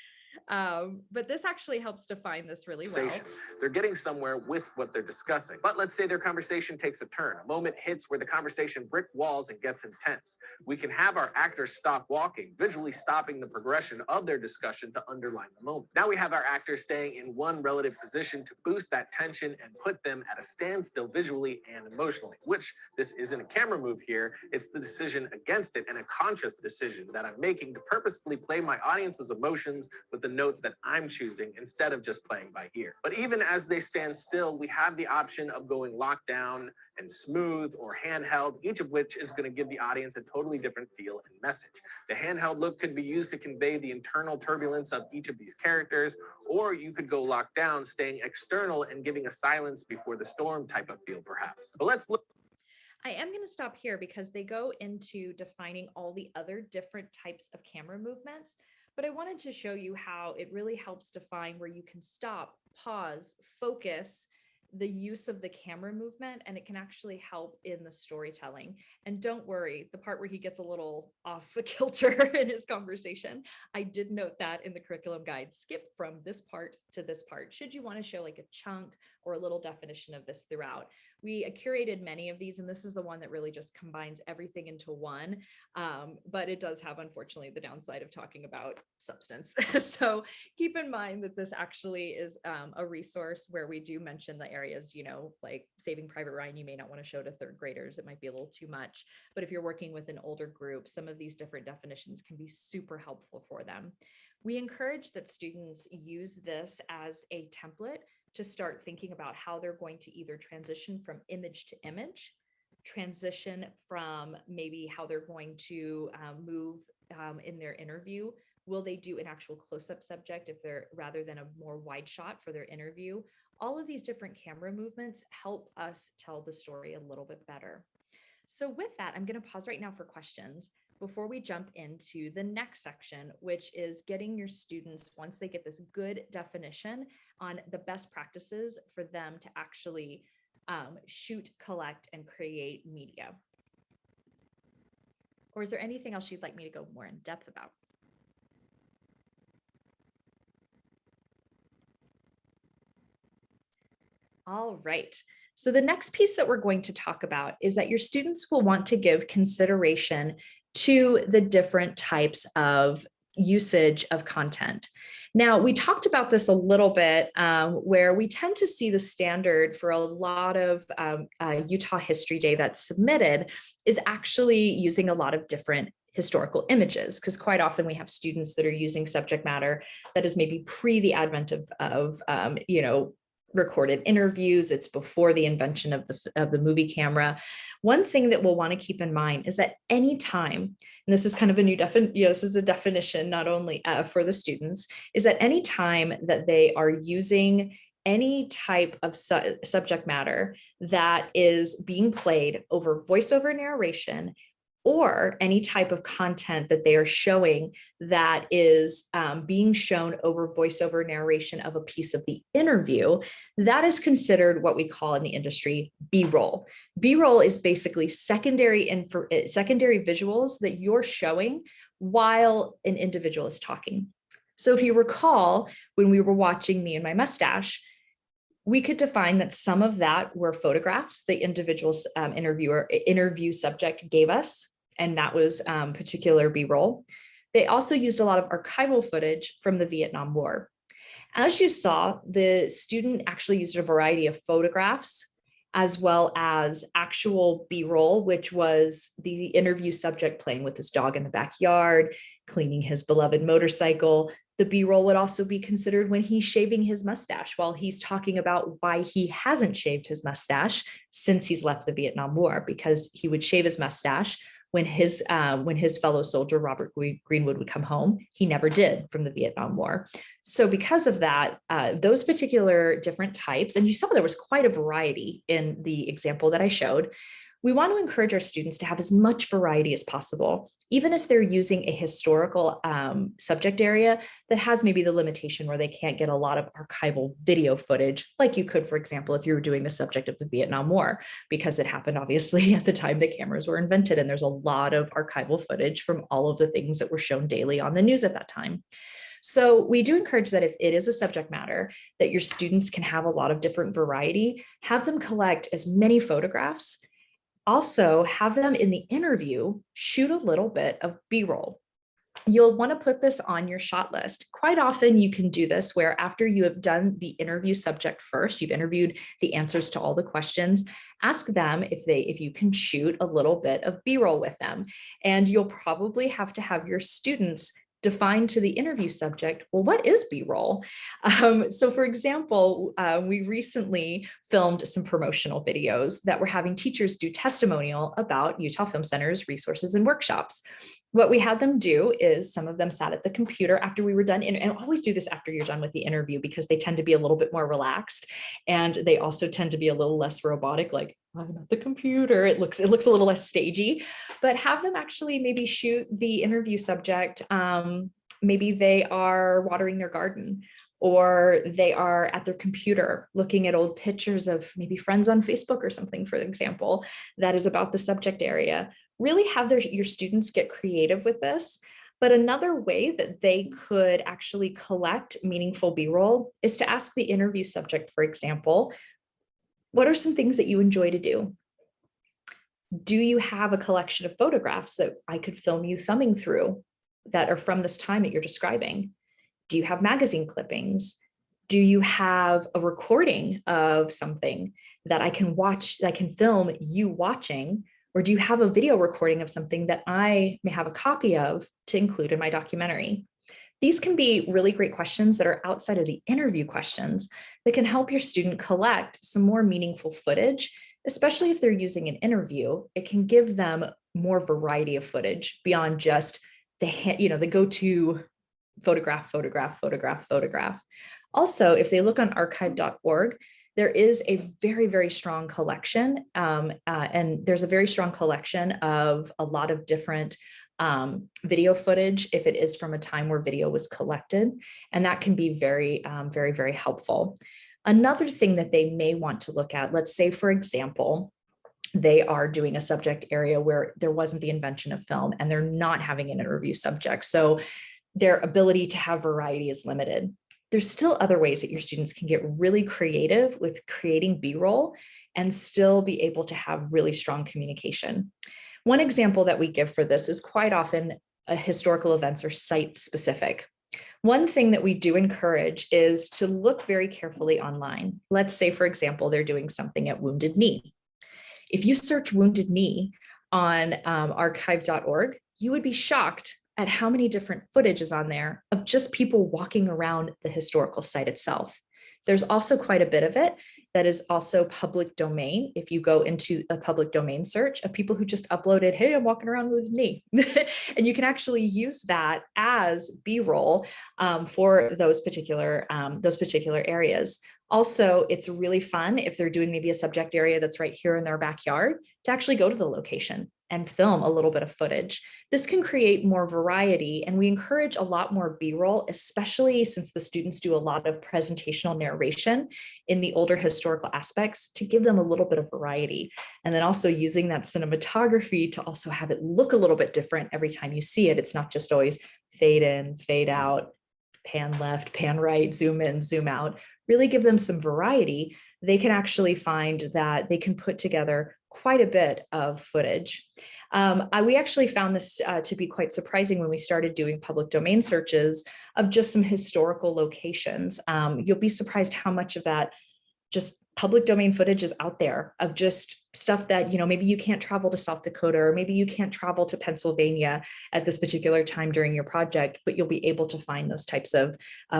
but this actually helps define this really well. conversation. They're getting somewhere with what they're discussing. But let's say their conversation takes a turn. A moment hits where the conversation brick walls and gets intense. We can have our actors stop walking, visually stopping the progression of their discussion to underline the moment. Now we have our actors staying in one relative position to boost that tension and put them at a standstill visually and emotionally, which this isn't a camera move here. It's the decision against it and a conscious decision that I'm making to purposefully play my audience's emotions with the notes that I'm choosing instead of just playing by ear. But even as they stand still, we have the option of going lockdown and smooth or handheld, each of which is going to give the audience a totally different feel and message. The handheld look could be used to convey the internal turbulence of each of these characters, or you could go locked down, staying external and giving a silence before the storm type of feel, perhaps. But let's look. I am going to stop here because they go into defining all the other different types of camera movements, but I wanted to show you how it really helps define where you can stop, pause, focus the use of the camera movement, and it can actually help in the storytelling. And don't worry, the part where he gets a little off kilter in his conversation, I did note that in the curriculum guide, skip from this part to this part, should you want to show like a chunk or a little definition of this throughout. We curated many of these, and this is the one that really just combines everything into one. But it does have, unfortunately, the downside of talking about substance. So keep in mind that this actually is a resource where we do mention the areas, you know, like Saving Private Ryan, you may not want to show to third graders. It might be a little too much. But if you're working with an older group, some of these different definitions can be super helpful for them. We encourage that students use this as a template to start thinking about how they're going to either transition from image to image, transition from maybe how they're going to move in their interview. Will they do an actual close-up subject if they're rather than a more wide shot for their interview? All of these different camera movements help us tell the story a little bit better. So with that, I'm going to pause right now for questions before we jump into the next section, which is getting your students, once they get this good definition, on the best practices for them to actually shoot, collect, and create media. Or is there anything else you'd like me to go more in depth about? All right. So the next piece that we're going to talk about is that your students will want to give consideration to the different types of usage of content. Now, we talked about this a little bit, where we tend to see the standard for a lot of Utah History Day that's submitted is actually using a lot of different historical images, because quite often we have students that are using subject matter that is maybe pre the advent of you know, recorded interviews. It's before the invention of the movie camera. One thing that we'll want to keep in mind is that anytime, and this is kind of a new this is a definition not only for the students, is that any time that they are using any type of subject matter that is being played over voiceover narration, or any type of content that they are showing that is being shown over voiceover narration of a piece of the interview, that is considered what we call in the industry B-roll. B-roll is basically secondary visuals that you're showing while an individual is talking. So if you recall, when we were watching Me and My Mustache, we could define that some of that were photographs the individual's interview subject gave us, and that was particular B-roll. They also used a lot of archival footage from the Vietnam War. As you saw, the student actually used a variety of photographs as well as actual B-roll, which was the interview subject playing with his dog in the backyard, cleaning his beloved motorcycle. The B-roll would also be considered when he's shaving his mustache while he's talking about why he hasn't shaved his mustache since he's left the Vietnam War, because he would shave his mustache when his fellow soldier, Robert Greenwood, would come home. He never did from the Vietnam War. So because of that, those particular different types, and you saw there was quite a variety in the example that I showed, we want to encourage our students to have as much variety as possible, even if they're using a historical subject area that has maybe the limitation where they can't get a lot of archival video footage, like you could, for example, if you were doing the subject of the Vietnam War, because it happened obviously at the time the cameras were invented, and there's a lot of archival footage from all of the things that were shown daily on the news at that time. So we do encourage that if it is a subject matter that your students can have a lot of different variety, have them collect as many photographs. Also, have them in the interview shoot a little bit of B-roll. You'll want to put this on your shot list. Quite often you can do this where after you have done the interview subject first, you've interviewed the answers to all the questions, ask them if you can shoot a little bit of B-roll with them. And you'll probably have to have your students define to the interview subject, well, what is B-roll? So for example, we recently filmed some promotional videos that were having teachers do testimonial about Utah Film Center's resources and workshops. What we had them do is some of them sat at the computer after we were done, and always do this after you're done with the interview because they tend to be a little bit more relaxed, and they also tend to be a little less robotic, like I'm at the computer. It looks a little less stagey, but have them actually maybe shoot the interview subject. Maybe they are watering their garden, or they are at their computer looking at old pictures of maybe friends on Facebook or something, for example, that is about the subject area. Really have your students get creative with this. But another way that they could actually collect meaningful B-roll is to ask the interview subject, for example, what are some things that you enjoy to do? Do you have a collection of photographs that I could film you thumbing through that are from this time that you're describing? Do you have magazine clippings? Do you have a recording of something that I can watch, that I can film you watching? Or do you have a video recording of something that I may have a copy of to include in my documentary? These can be really great questions that are outside of the interview questions that can help your student collect some more meaningful footage, especially if they're using an interview. It can give them more variety of footage beyond just the go-to photograph, photograph, photograph, photograph. Also, if they look on archive.org, there is a very, very strong collection, and there's a very strong collection of a lot of different video footage if it is from a time where video was collected, and that can be very, very, very helpful. Another thing that they may want to look at, let's say, for example, they are doing a subject area where there wasn't the invention of film and they're not having an interview subject, so their ability to have variety is limited. There's still other ways that your students can get really creative with creating B-roll and still be able to have really strong communication. One example that we give for this is quite often historical events are site specific. One thing that we do encourage is to look very carefully online. Let's say, for example, they're doing something at Wounded Knee. If you search Wounded Knee on archive.org, you would be shocked at how many different footage is on there of just people walking around the historical site itself. There's also quite a bit of it that is also public domain. If you go into a public domain search of people who just uploaded, hey, I'm walking around with me. And you can actually use that as B-roll for those particular areas. Also, it's really fun if they're doing maybe a subject area that's right here in their backyard to actually go to the location and film a little bit of footage. This can create more variety, and we encourage a lot more B-roll, especially since the students do a lot of presentational narration in the older historical aspects, to give them a little bit of variety. And then also using that cinematography to also have it look a little bit different every time you see it. It's not just always fade in, fade out, pan left, pan right, zoom in, zoom out. Really give them some variety. They can actually find that they can put together quite a bit of footage. We actually found this to be quite surprising when we started doing public domain searches of just some historical locations. You'll be surprised how much of that just public domain footage is out there of just stuff that, maybe you can't travel to South Dakota, or maybe you can't travel to Pennsylvania at this particular time during your project, but you'll be able to find those types of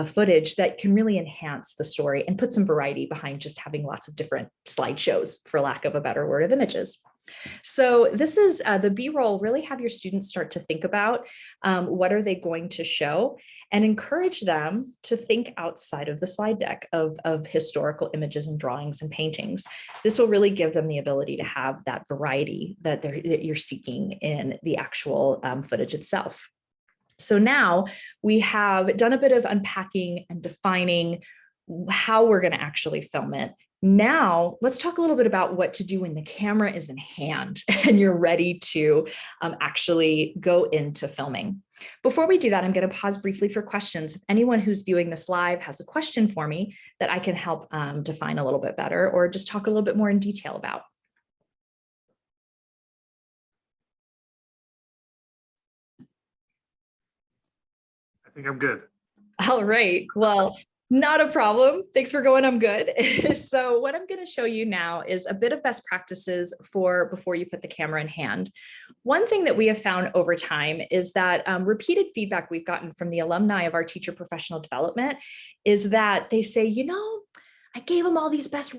footage that can really enhance the story and put some variety behind just having lots of different slideshows, for lack of a better word, of images. So this is the BRoll. Really have your students start to think about what are they going to show, and encourage them to think outside of the slide deck of historical images and drawings and paintings. This will really give them the ability to have that variety that you're seeking in the actual footage itself. So now we have done a bit of unpacking and defining how we're going to actually film it. Now, let's talk a little bit about what to do when the camera is in hand and you're ready to actually go into filming. Before we do that, I'm going to pause briefly for questions. If anyone who's viewing this live has a question for me that I can help define a little bit better, or just talk a little bit more in detail about. I think I'm good. All right, well, not a problem. Thanks for going, I'm good. So what I'm going to show you now is a bit of best practices for before you put the camera in hand. One thing that we have found over time is that repeated feedback we've gotten from the alumni of our teacher professional development is that they say, you know, I gave them all these best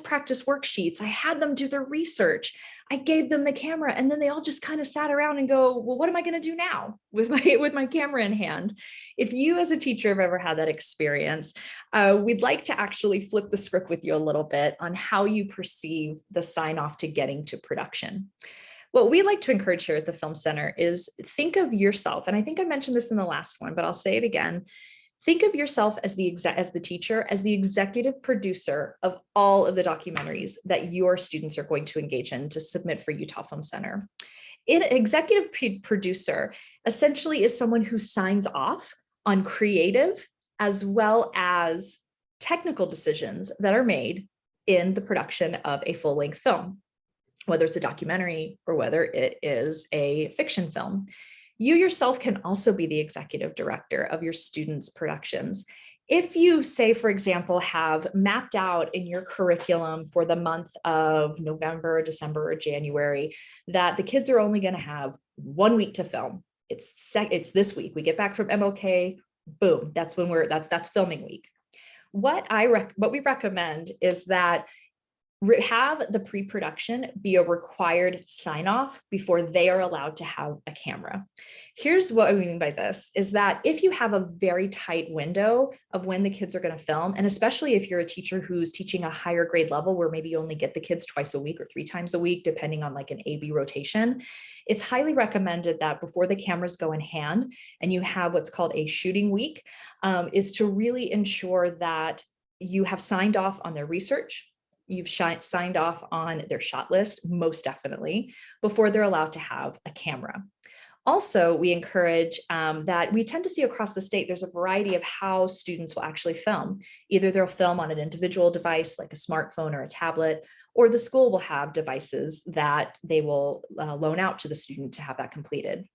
practice worksheets. I had them do their research. I gave them the camera, and then they all just kind of sat around and go, well, what am I going to do now with my camera in hand? If you as a teacher have ever had that experience, we'd like to actually flip the script with you a little bit on how you perceive the sign off to getting to production. What we like to encourage here at the Film Center is think of yourself, and I think I mentioned this in the last one, but I'll say it again. Think of yourself as the teacher, as the executive producer of all of the documentaries that your students are going to engage in to submit for Utah Film Center. An executive producer essentially is someone who signs off on creative as well as technical decisions that are made in the production of a full-length film, whether it's a documentary or whether it is a fiction film. You yourself can also be the executive director of your students' productions. If you, say, for example, have mapped out in your curriculum for the month of November, December, or January, that the kids are only going to have 1 week to film. It's this week. We get back from MLK, boom, that's when that's filming week. What we recommend is that have the pre-production be a required sign-off before they are allowed to have a camera. Here's what I mean by this, is that if you have a very tight window of when the kids are going to film, and especially if you're a teacher who's teaching a higher grade level where maybe you only get the kids twice a week or 3 times a week, depending on like an A/B rotation, it's highly recommended that before the cameras go in hand and you have what's called a shooting week, is to really ensure that you have signed off on their research, you've signed off on their shot list, most definitely, before they're allowed to have a camera. Also, we encourage that we tend to see across the state, there's a variety of how students will actually film. Either they'll film on an individual device like a smartphone or a tablet, or the school will have devices that they will loan out to the student to have that completed.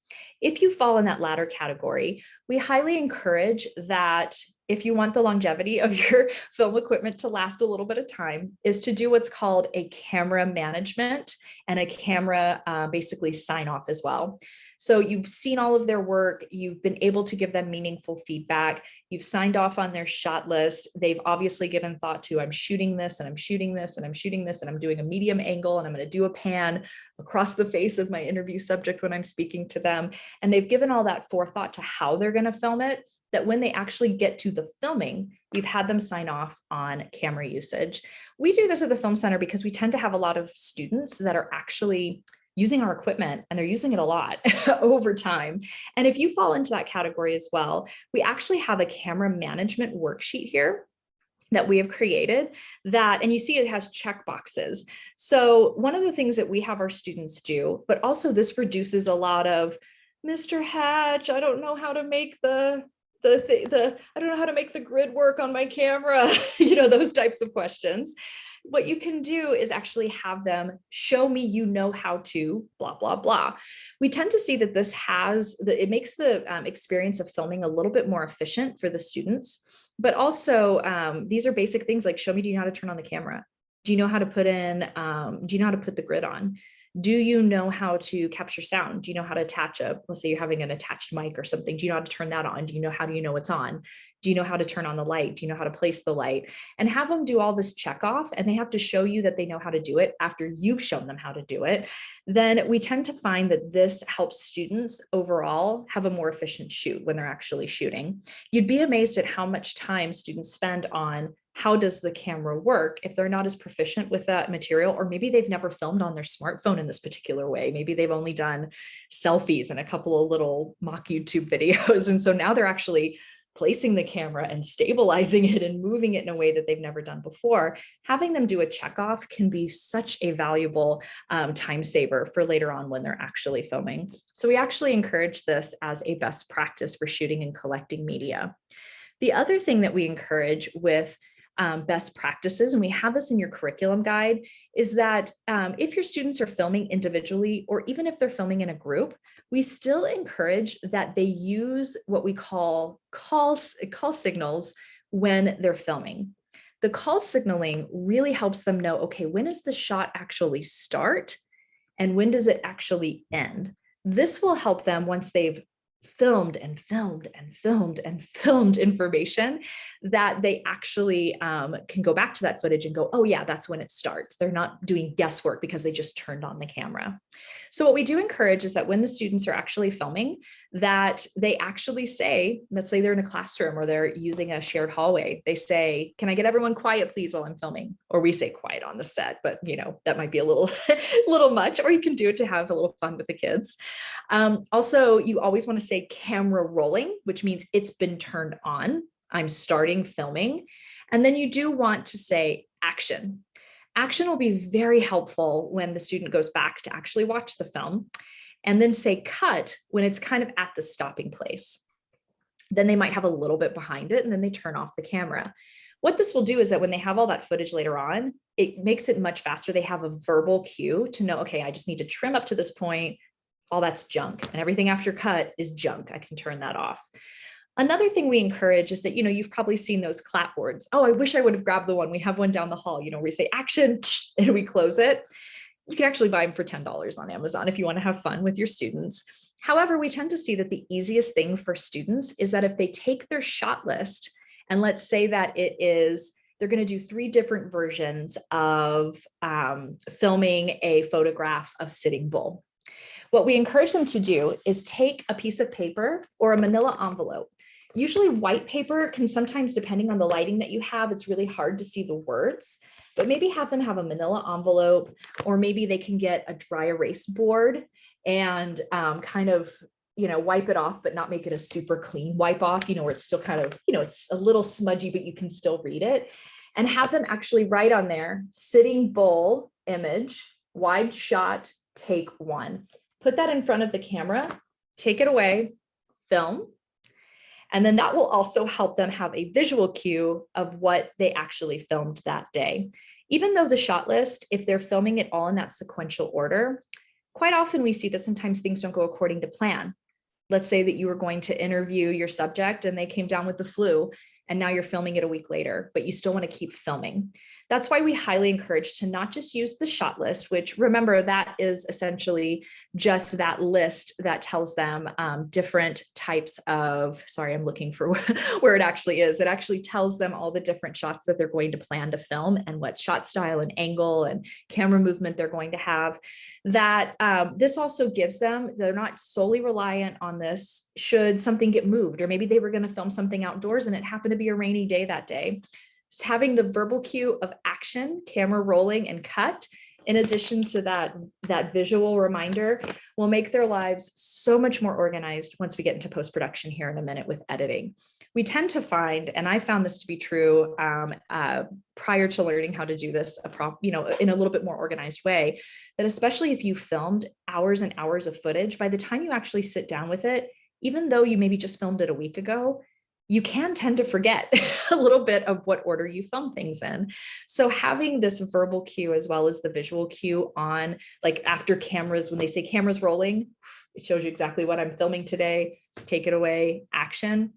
If you fall in that latter category, we highly encourage that if you want the longevity of your film equipment to last a little bit of time, is to do what's called a camera management and a camera basically sign off as well. So you've seen all of their work, you've been able to give them meaningful feedback, you've signed off on their shot list, they've obviously given thought to, I'm shooting this and I'm shooting this and I'm shooting this and I'm doing a medium angle and I'm going to do a pan across the face of my interview subject when I'm speaking to them. And they've given all that forethought to how they're going to film it, that when they actually get to the filming, you've had them sign off on camera usage. We do this at the Film Center because we tend to have a lot of students that are actually using our equipment, and they're using it a lot over time. And if you fall into that category as well, we actually have a camera management worksheet here that we have created that, and you see it has check boxes. So one of the things that we have our students do, but also this reduces a lot of, Mr. Hatch, I don't know how to make I don't know how to make the grid work on my camera, you know, those types of questions. What you can do is actually have them show me, you know, how to blah, blah, blah. We tend to see that it makes the experience of filming a little bit more efficient for the students, but also these are basic things like, show me, do you know how to turn on the camera? Do you know how to put the grid on? Do you know how to capture sound? Do you know how to attach let's say you're having an attached mic or something. Do you know how to turn that on? Do you know it's on? Do you know how to turn on the light? Do you know how to place the light? And have them do all this check off, and they have to show you that they know how to do it after you've shown them how to do it. Then we tend to find that this helps students overall have a more efficient shoot when they're actually shooting. You'd be amazed at how much time students spend on how does the camera work if they're not as proficient with that material, or maybe they've never filmed on their smartphone in this particular way. Maybe they've only done selfies and a couple of little mock YouTube videos. And so now they're actually placing the camera and stabilizing it and moving it in a way that they've never done before. Having them do a checkoff can be such a valuable time saver for later on when they're actually filming. So we actually encourage this as a best practice for shooting and collecting media. The other thing that we encourage with best practices, and we have this in your curriculum guide, is that if your students are filming individually, or even if they're filming in a group, we still encourage that they use what we call call signals when they're filming. The call signaling really helps them know, okay, when does the shot actually start and when does it actually end? This will help them once they've filmed and filmed and filmed and filmed information, that they actually can go back to that footage and go, oh yeah, that's when it starts. They're not doing guesswork because they just turned on the camera. So what we do encourage is that when the students are actually filming, that they actually say, let's say they're in a classroom or they're using a shared hallway, they say, can I get everyone quiet please while I'm filming? Or we say quiet on the set, but you know, that might be a little, little much, or you can do it to have a little fun with the kids. Also, you always want to say camera rolling, which means it's been turned on. I'm starting filming. And then you do want to say action. Action will be very helpful when the student goes back to actually watch the film, and then say cut when it's kind of at the stopping place. Then they might have a little bit behind it and then they turn off the camera. What this will do is that when they have all that footage later on, it makes it much faster. They have a verbal cue to know, okay, I just need to trim up to this point. All that's junk, and everything after cut is junk. I can turn that off. Another thing we encourage is that, you know, you've probably seen those clapboards. Oh, I wish I would have grabbed the one. We have one down the hall, you know, where we say action and we close it. You can actually buy them for $10 on Amazon if you want to have fun with your students. However, we tend to see that the easiest thing for students is that if they take their shot list, and let's say that it is, they're going to do 3 different versions of filming a photograph of Sitting Bull. What we encourage them to do is take a piece of paper or a manila envelope. Usually white paper can sometimes, depending on the lighting that you have, it's really hard to see the words, but maybe have them have a manila envelope, or maybe they can get a dry erase board and kind of, you know, wipe it off, but not make it a super clean wipe off, you know, where it's still kind of, you know, it's a little smudgy, but you can still read it, and have them actually write on there, Sitting Bull image, wide shot, take 1. Put that in front of the camera, take it away, film. And then that will also help them have a visual cue of what they actually filmed that day. Even though the shot list, if they're filming it all in that sequential order, quite often we see that sometimes things don't go according to plan. Let's say that you were going to interview your subject and they came down with the flu, and now you're filming it a week later, but you still want to keep filming. That's why we highly encourage to not just use the shot list, which, remember, that is essentially just that list that tells them different types of, sorry, I'm looking for where it actually is. It actually tells them all the different shots that they're going to plan to film and what shot style and angle and camera movement they're going to have. That this also gives them, they're not solely reliant on this should something get moved, or maybe they were going to film something outdoors and it happened to be a rainy day that day. Having the verbal cue of action, camera rolling, and cut, in addition to that visual reminder, will make their lives so much more organized once we get into post-production here in a minute with editing. We tend to find, and I found this to be true prior to learning how to do this, in a little bit more organized way, that especially if you filmed hours and hours of footage, by the time you actually sit down with it, even though you maybe just filmed it a week ago, you can tend to forget a little bit of what order you film things in. So having this verbal cue as well as the visual cue on, like after cameras, when they say cameras rolling, it shows you exactly what I'm filming today, take it away, action.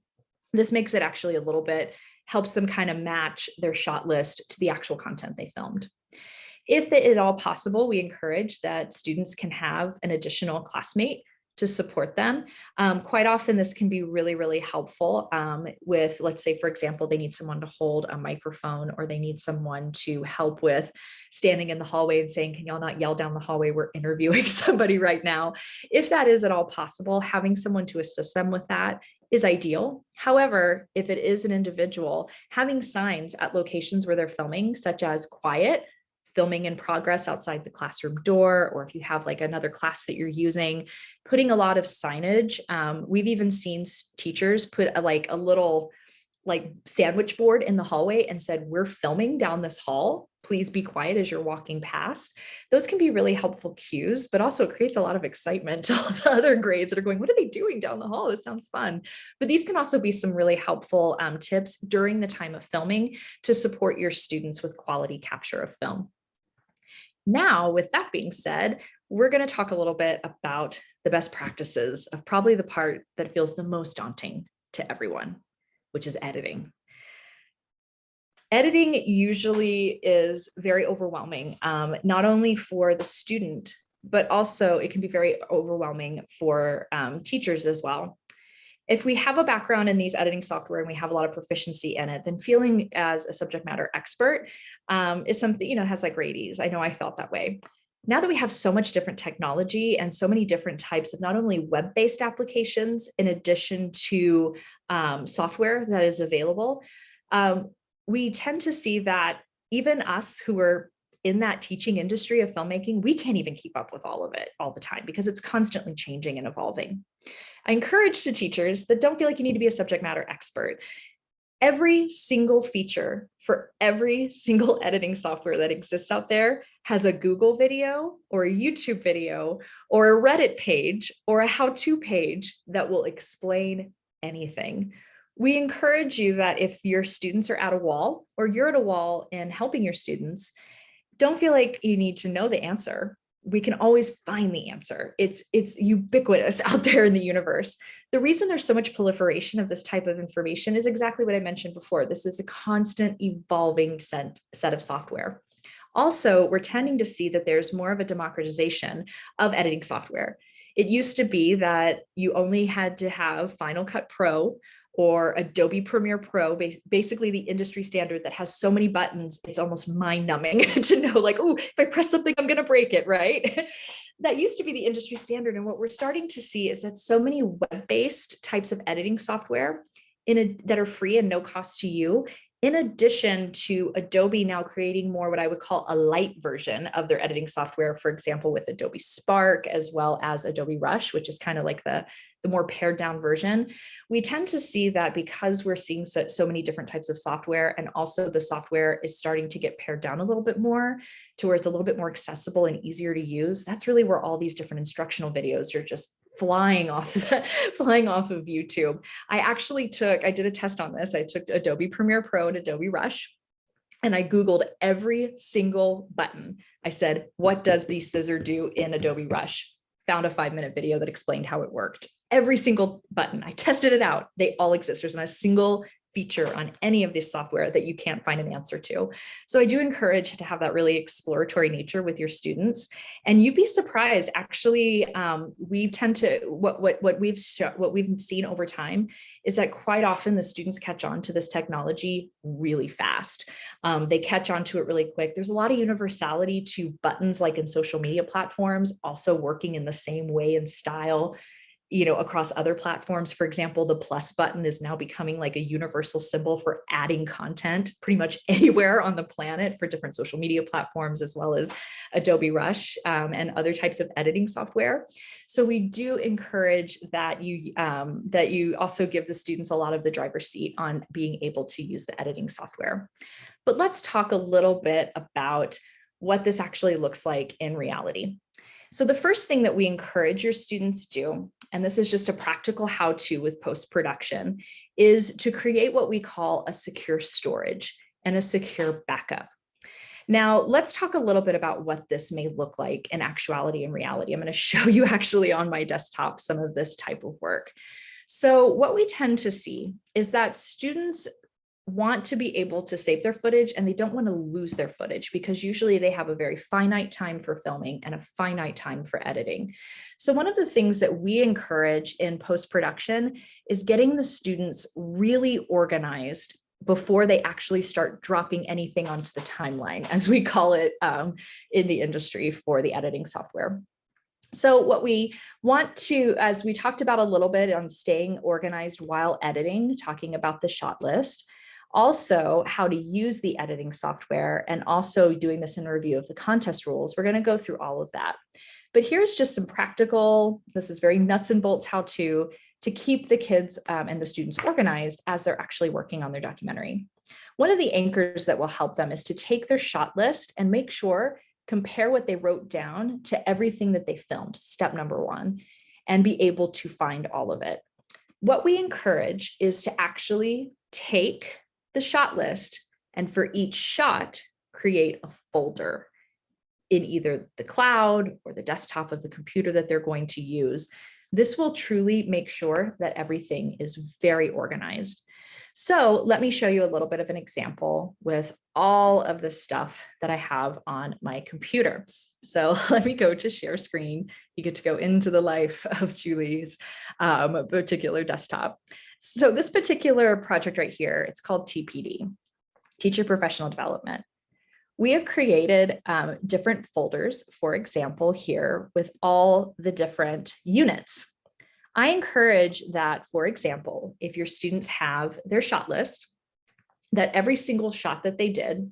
This makes it actually a little bit, helps them kind of match their shot list to the actual content they filmed. If at all possible, we encourage that students can have an additional classmate to support them. Quite often this can be really, really helpful with, let's say, for example, they need someone to hold a microphone, or they need someone to help with standing in the hallway and saying, can y'all not yell down the hallway? We're interviewing somebody right now. If that is at all possible, having someone to assist them with that is ideal. However, if it is an individual, having signs at locations where they're filming, such as quiet, filming in progress outside the classroom door, or if you have like another class that you're using, putting a lot of signage. We've even seen teachers put a little sandwich board in the hallway and said, we're filming down this hall. Please be quiet as you're walking past. Those can be really helpful cues, but also it creates a lot of excitement to all the other grades that are going, what are they doing down the hall? This sounds fun. But these can also be some really helpful tips during the time of filming to support your students with quality capture of film. Now, with that being said, we're going to talk a little bit about the best practices of probably the part that feels the most daunting to everyone, which is editing. Editing usually is very overwhelming, not only for the student, but also it can be very overwhelming for teachers as well. If we have a background in these editing software and we have a lot of proficiency in it, then feeling as a subject matter expert is something, has like great ease. I know I felt that way. Now that we have so much different technology and so many different types of not only web-based applications, in addition to software that is available, we tend to see that even us who are in that teaching industry of filmmaking, we can't even keep up with all of it all the time because it's constantly changing and evolving. I encourage the teachers that don't feel like you need to be a subject matter expert. Every single feature for every single editing software that exists out there has a Google video or a YouTube video or a Reddit page or a how-to page that will explain anything. We encourage you that if your students are at a wall or you're at a wall and helping your students, don't feel like you need to know the answer. We can always find the answer. It's ubiquitous out there in the universe. The reason there's so much proliferation of this type of information is exactly what I mentioned before. This is a constant evolving set of software. Also, we're tending to see that there's more of a democratization of editing software. It used to be that you only had to have Final Cut Pro or Adobe Premiere Pro, basically the industry standard that has so many buttons, it's almost mind-numbing to know like, oh, if I press something, I'm gonna break it, right? That used to be the industry standard. And what we're starting to see is that so many web-based types of editing software that are free and no cost to you, in addition to Adobe now creating more what I would call a light version of their editing software, for example, with Adobe Spark, as well as Adobe Rush, which is kind of like the more pared down version. We tend to see that because we're seeing so many different types of software, and also the software is starting to get pared down a little bit more to where it's a little bit more accessible and easier to use. That's really where all these different instructional videos are just flying off of YouTube. I did a test on this. I took Adobe Premiere Pro and Adobe Rush, and I Googled every single button. I said, what does the scissor do in Adobe Rush? Found a 5-minute video that explained how it worked. Every single button, I tested it out. They all exist. There's not a single feature on any of this software that you can't find an answer to. So I do encourage to have that really exploratory nature with your students. And you'd be surprised, actually, we tend to, what we've seen over time is that quite often the students catch on to this technology really fast. They catch on to it really quick. There's a lot of universality to buttons like in social media platforms, also working in the same way and style across other platforms. For example, the plus button is now becoming like a universal symbol for adding content pretty much anywhere on the planet for different social media platforms, as well as Adobe Rush and other types of editing software. So we do encourage that you also give the students a lot of the driver's seat on being able to use the editing software. But let's talk a little bit about what this actually looks like in reality. So the first thing that we encourage your students do, and this is just a practical how-to with post-production, is to create what we call a secure storage and a secure backup. Now, let's talk a little bit about what this may look like in actuality and reality. I'm going to show you actually on my desktop some of this type of work. So what we tend to see is that students want to be able to save their footage and they don't want to lose their footage because usually they have a very finite time for filming and a finite time for editing. So one of the things that we encourage in post-production is getting the students really organized before they actually start dropping anything onto the timeline, as we call it in the industry for the editing software. So what we want to, as we talked about a little bit on staying organized while editing, talking about the shot list, also how to use the editing software, and also doing this in review of the contest rules. We're going to go through all of that. But here's just some practical, this is very nuts and bolts how to keep the kids and the students organized as they're actually working on their documentary. One of the anchors that will help them is to take their shot list and make sure, compare what they wrote down to everything that they filmed, step number one, and be able to find all of it. What we encourage is to actually take the shot list and for each shot, create a folder in either the cloud or the desktop of the computer that they're going to use. This will truly make sure that everything is very organized. So let me show you a little bit of an example with all of the stuff that I have on my computer. So let me go to share screen. You get to go into the life of Julie's particular desktop. So this particular project right here, it's called TPD, Teacher Professional Development. We have created different folders, for example, here with all the different units. I encourage that, for example, if your students have their shot list, that every single shot that they did,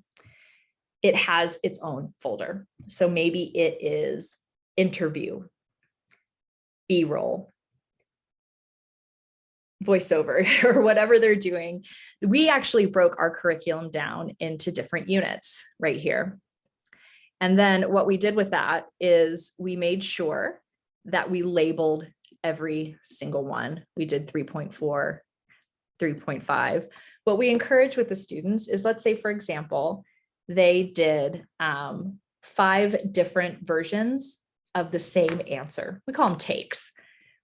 it has its own folder. So maybe it is interview, BRoll, voiceover, or whatever they're doing. We actually broke our curriculum down into different units right here. And then what we did with that is we made sure that we labeled every single one. We did 3.4, 3.5. What we encourage with the students is, let's say, for example, they did 5 different versions of the same answer. We call them takes.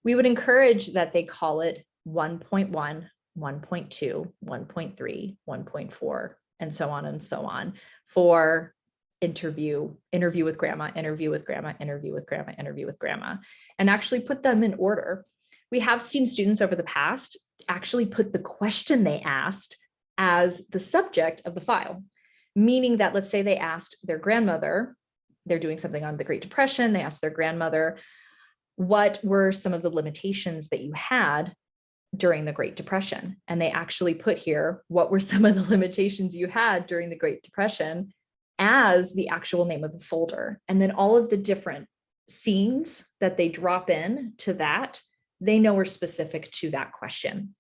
We would encourage that they call it 1.1, 1.2, 1.3, 1.4, and so on for interview with grandma, interview with grandma, interview with grandma, interview with grandma, and actually put them in order. We have seen students over the past actually put the question they asked as the subject of the file, meaning that, let's say they asked their grandmother, they're doing something on the Great Depression, they asked their grandmother, what were some of the limitations that you had during the Great Depression? And they actually put here, what were some of the limitations you had during the Great Depression, as the actual name of the folder. And then all of the different scenes that they drop in to that, they know are specific to that question.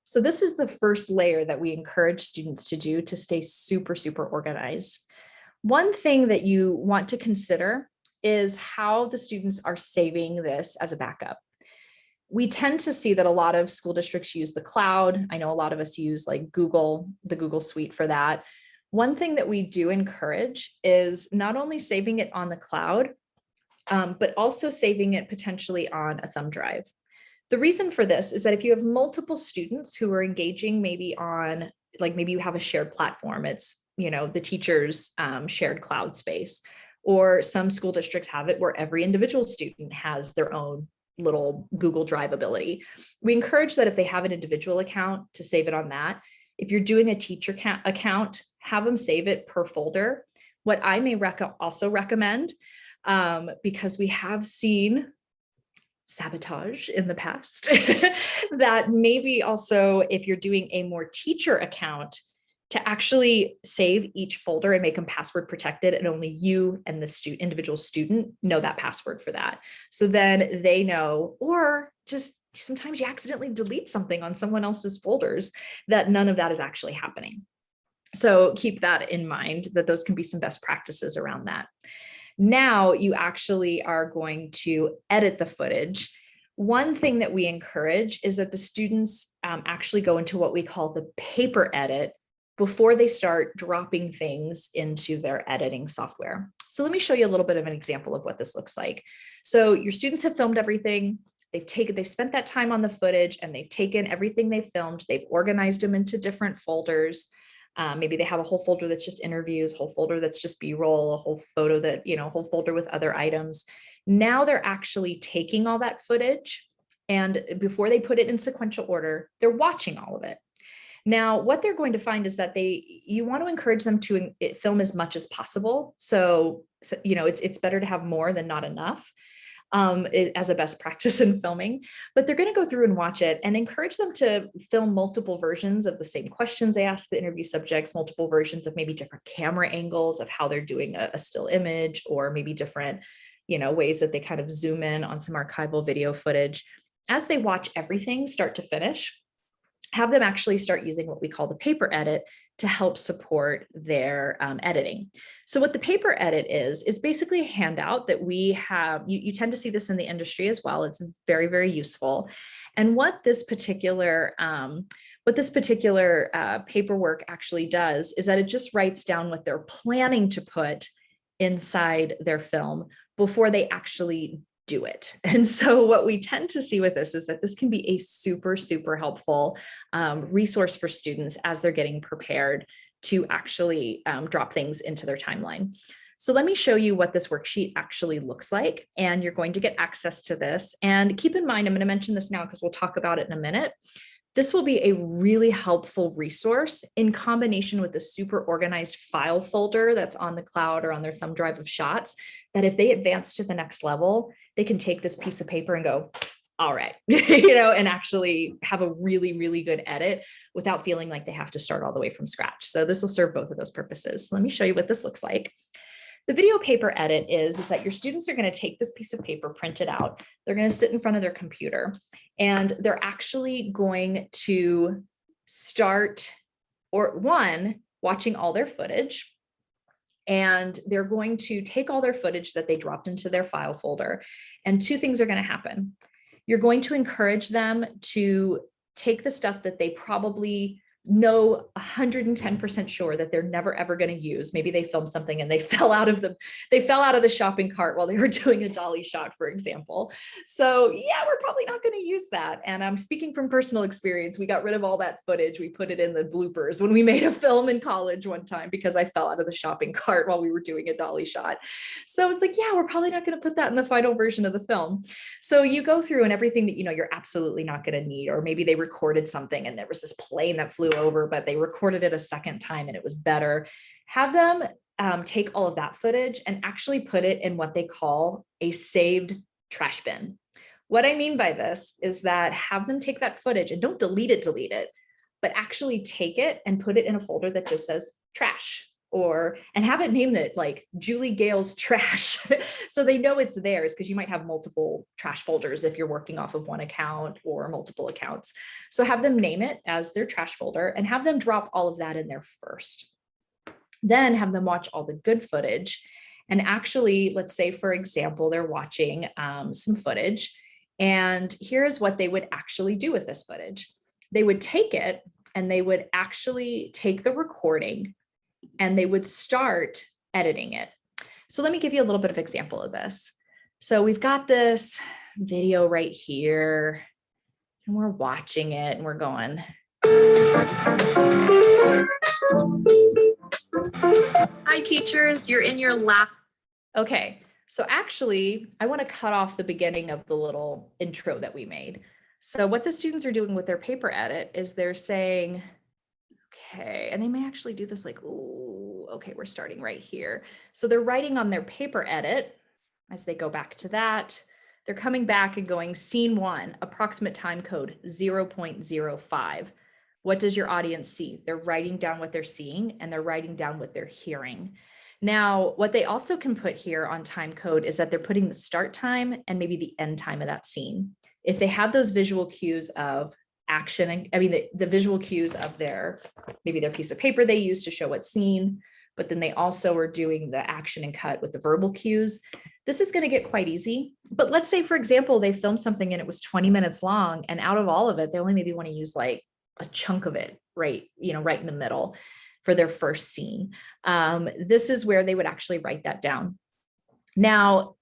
So this is the first layer that we encourage students to do to stay super, super organized. One thing that you want to consider is how the students are saving this as a backup. We tend to see that a lot of school districts use the cloud. I know a lot of us use like Google, the Google Suite for that. One thing that we do encourage is not only saving it on the cloud, but also saving it potentially on a thumb drive. The reason for this is that if you have multiple students who are engaging maybe on, like maybe you have a shared platform, it's, you know, the teacher's shared cloud space, or some school districts have it where every individual student has their own little Google Drive ability. We encourage that if they have an individual account to save it on that. If you're doing a teacher account, have them save it per folder. What I may also recommend, because we have seen sabotage in the past, that maybe also if you're doing a more teacher account, to actually save each folder and make them password protected, and only you and the individual student know that password for that. So then they know, or just sometimes you accidentally delete something on someone else's folders, that none of that is actually happening. So keep that in mind, that those can be some best practices around that. Now you actually are going to edit the footage. One thing that we encourage is that the students actually go into what we call the paper edit before they start dropping things into their editing software. So let me show you a little bit of an example of what this looks like. So your students have filmed everything. they've spent that time on the footage and they've taken everything they filmed, they've organized them into different folders. Maybe they have a whole folder that's just interviews, whole folder that's just B-roll, a whole photo that, a whole folder with other items. Now they're actually taking all that footage, and before they put it in sequential order, they're watching all of it. Now, what they're going to find is that you want to encourage them to film as much as possible. So it's better to have more than not enough. As a best practice in filming, but they're going to go through and watch it and encourage them to film multiple versions of the same questions they ask the interview subjects, multiple versions of maybe different camera angles of how they're doing a still image, or maybe different, ways that they kind of zoom in on some archival video footage. As they watch everything start to finish, have them actually start using what we call the paper edit to help support their editing. So what the paper edit is basically a handout that we have. You tend to see this in the industry as well. It's very, very useful. And what this particular paperwork actually does is that it just writes down what they're planning to put inside their film before they actually do it. And so what we tend to see with this is that this can be a super, super helpful resource for students as they're getting prepared to actually drop things into their timeline. So let me show you what this worksheet actually looks like, and you're going to get access to this. And keep in mind, I'm going to mention this now because we'll talk about it in a minute. This will be a really helpful resource in combination with a super organized file folder that's on the cloud or on their thumb drive of shots, that if they advance to the next level, they can take this piece of paper and go, all right, and actually have a really, really good edit without feeling like they have to start all the way from scratch. So this will serve both of those purposes. Let me show you what this looks like. The video paper edit is that your students are going to take this piece of paper, print it out. They're going to sit in front of their computer, and they're actually going to start, watching all their footage. And they're going to take all their footage that they dropped into their file folder. And two things are going to happen. You're going to encourage them to take the stuff that they probably know 110% sure that they're never ever going to use. Maybe they filmed something and they fell out of the shopping cart while they were doing a dolly shot, for example. So yeah, we're probably not going to use that. And I'm speaking from personal experience. We got rid of all that footage. We put it in the bloopers when we made a film in college one time because I fell out of the shopping cart while we were doing a dolly shot. So it's like, yeah, we're probably not going to put that in the final version of the film. So you go through and everything that you're absolutely not going to need, or maybe they recorded something and there was this plane that flew over, but they recorded it a second time and it was better. Have them take all of that footage and actually put it in what they call a saved trash bin. What I mean by this is that have them take that footage and don't delete it, but actually take it and put it in a folder that just says trash, and have it named it like Julie Gale's trash. So they know it's theirs, because you might have multiple trash folders if you're working off of one account or multiple accounts. So have them name it as their trash folder and have them drop all of that in there first. Then have them watch all the good footage. And actually, let's say, for example, they're watching some footage, and here's what they would actually do with this footage. They would take it and they would actually take the recording and they would start editing it. So let me give you a little bit of example of this. So we've got this video right here and we're watching it and we're going. Hi teachers, you're in your lab. Okay, so actually I want to cut off the beginning of the little intro that we made. So what the students are doing with their paper edit is they're saying, okay, and they may actually do this like, oh, okay, we're starting right here. So they're writing on their paper edit as they go back to that. They're coming back and going, scene 1, approximate time code 0.05. What does your audience see? They're writing down what they're seeing and they're writing down what they're hearing. Now, what they also can put here on time code is that they're putting the start time and maybe the end time of that scene. If they have those visual cues of action, and I mean the visual cues of maybe their piece of paper they use to show what's seen, but then they also are doing the action and cut with the verbal cues. This is going to get quite easy. But let's say, for example, they filmed something and it was 20 minutes long, and out of all of it, they only maybe want to use like a chunk of it, right in the middle for their first scene. This is where they would actually write that down. Now,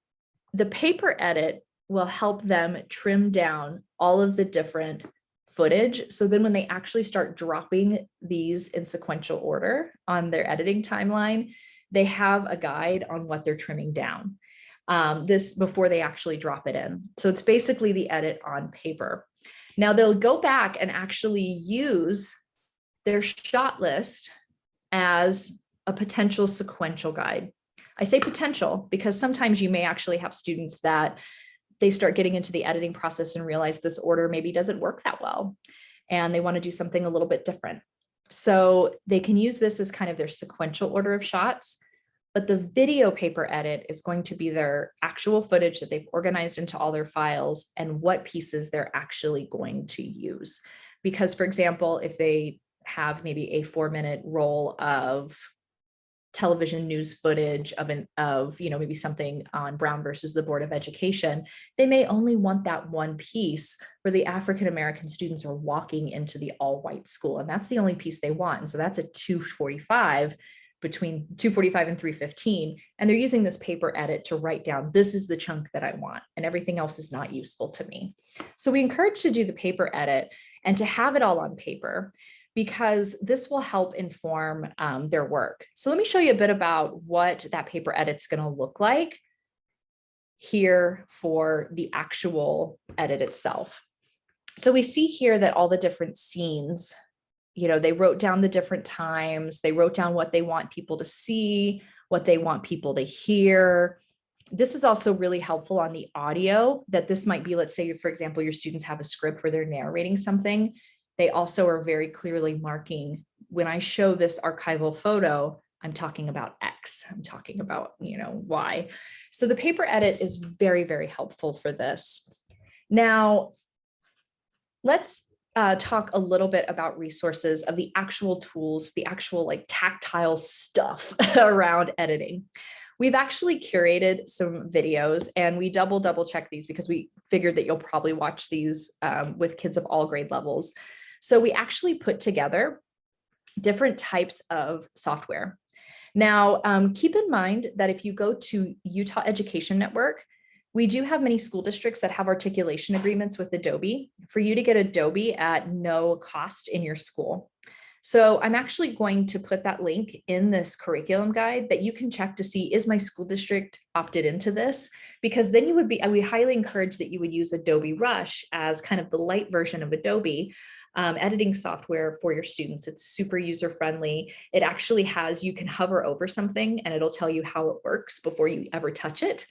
the paper edit will help them trim down all of the different footage. So then when they actually start dropping these in sequential order on their editing timeline, they have a guide on what they're trimming down. This before they actually drop it in. So it's basically the edit on paper. Now they'll go back and actually use their shot list as a potential sequential guide. I say potential because sometimes you may actually have students that they start getting into the editing process and realize this order maybe doesn't work that well, and they want to do something a little bit different. So they can use this as kind of their sequential order of shots, but the video paper edit is going to be their actual footage that they've organized into all their files and what pieces they're actually going to use. Because, for example, if they have maybe a 4-minute roll of television news footage of maybe something on Brown versus the Board of Education, they may only want that one piece where the African-American students are walking into the all-white school, and that's the only piece they want. And so that's at 2:45, between 2:45 and 3:15, and they're using this paper edit to write down, this is the chunk that I want, and everything else is not useful to me. So we encourage to do the paper edit and to have it all on paper, because this will help inform their work. So let me show you a bit about what that paper edit's going to look like here for the actual edit itself. So we see here that all the different scenes, they wrote down the different times, they wrote down what they want people to see, what they want people to hear. This is also really helpful on the audio, that this might be, let's say, for example, your students have a script where they're narrating something. They also are very clearly marking, when I show this archival photo, I'm talking about X, I'm talking about, Y. So the paper edit is very, very helpful for this. Now, let's talk a little bit about resources of the actual tools, the actual tactile stuff around editing. We've actually curated some videos, and we double check these because we figured that you'll probably watch these with kids of all grade levels. So we actually put together different types of software. Now, keep in mind that if you go to Utah Education Network, we do have many school districts that have articulation agreements with Adobe for you to get Adobe at no cost in your school. So I'm actually going to put that link in this curriculum guide that you can check to see, is my school district opted into this? Because then we highly encourage that you would use Adobe Rush as kind of the light version of Adobe editing software for your students. It's super user-friendly. It actually you can hover over something and it'll tell you how it works before you ever touch it.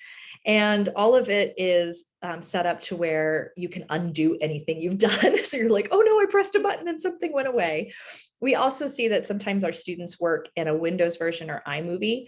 And all of it is set up to where you can undo anything you've done. So you're like, oh no, I pressed a button and something went away. We also see that sometimes our students work in a Windows version or iMovie.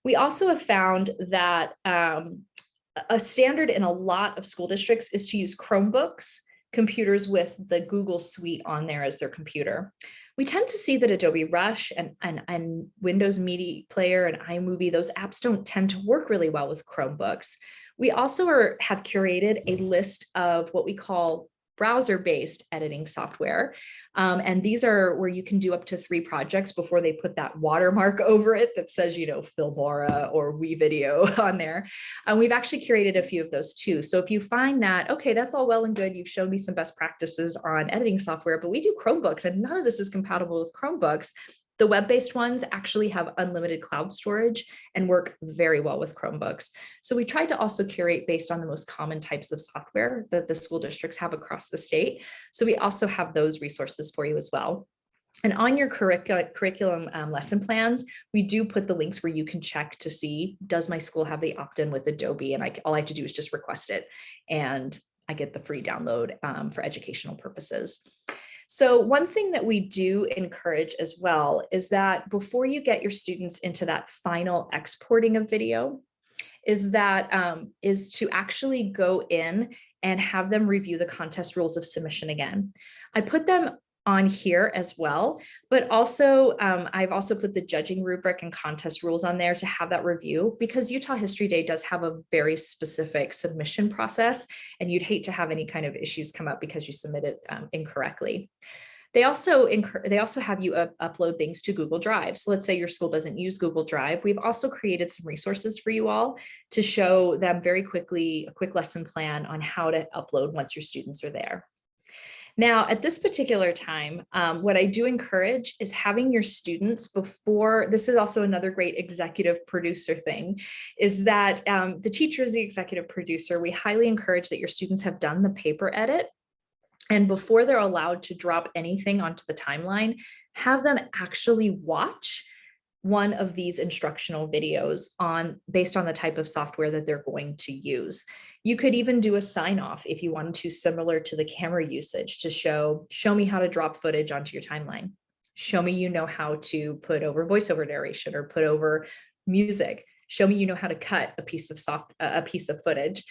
We also have found that a standard in a lot of school districts is to use Chromebooks, computers with the Google Suite on there as their computer. We tend to see that Adobe Rush and Windows Media Player and iMovie, those apps don't tend to work really well with Chromebooks. We also have curated a list of what we call browser-based editing software. And these are where you can do up to 3 projects before they put that watermark over it that says, Filmora or WeVideo on there. And we've actually curated a few of those too. So if you find that, okay, that's all well and good, you've shown me some best practices on editing software, but we do Chromebooks and none of this is compatible with Chromebooks. The web-based ones actually have unlimited cloud storage and work very well with Chromebooks. So we tried to also curate based on the most common types of software that the school districts have across the state. So we also have those resources for you as well. And on your curriculum lesson plans, we do put the links where you can check to see, does my school have the opt-in with Adobe? And all I have to do is just request it, and I get the free download for educational purposes. So one thing that we do encourage as well is that before you get your students into that final exporting of video, is to actually go in and have them review the contest rules of submission again. I put them on here as well, but also I've also put the judging rubric and contest rules on there to have that review, because Utah History Day does have a very specific submission process, and you'd hate to have any kind of issues come up because you submitted incorrectly. They also have you upload things to Google Drive. So let's say your school doesn't use Google Drive. We've also created some resources for you all to show them very quickly a quick lesson plan on how to upload once your students are there. Now, at this particular time, what I do encourage is having your students before, this is also another great executive producer thing, is that the teacher is the executive producer. We highly encourage that your students have done the paper edit. And before they're allowed to drop anything onto the timeline, have them actually watch one of these instructional videos based on the type of software that they're going to use. You could even do a sign off if you wanted to, similar to the camera usage, to show me how to drop footage onto your timeline. Show me you know how to put over voiceover narration or put over music. Show me you know how to cut a piece of footage.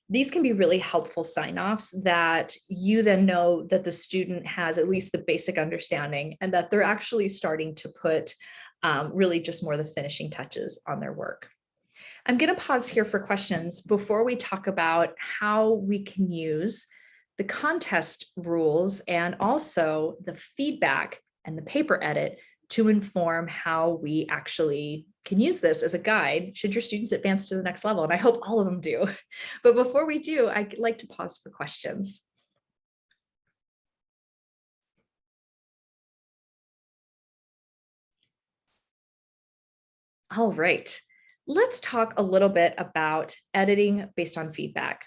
These can be really helpful sign-offs that you then know that the student has at least the basic understanding and that they're actually starting to put really just more the finishing touches on their work. I'm going to pause here for questions before we talk about how we can use the contest rules and also the feedback and the paper edit to inform how we actually can use this as a guide should your students advance to the next level. And I hope all of them do. But before we do, I'd like to pause for questions. All right, let's talk a little bit about editing based on feedback.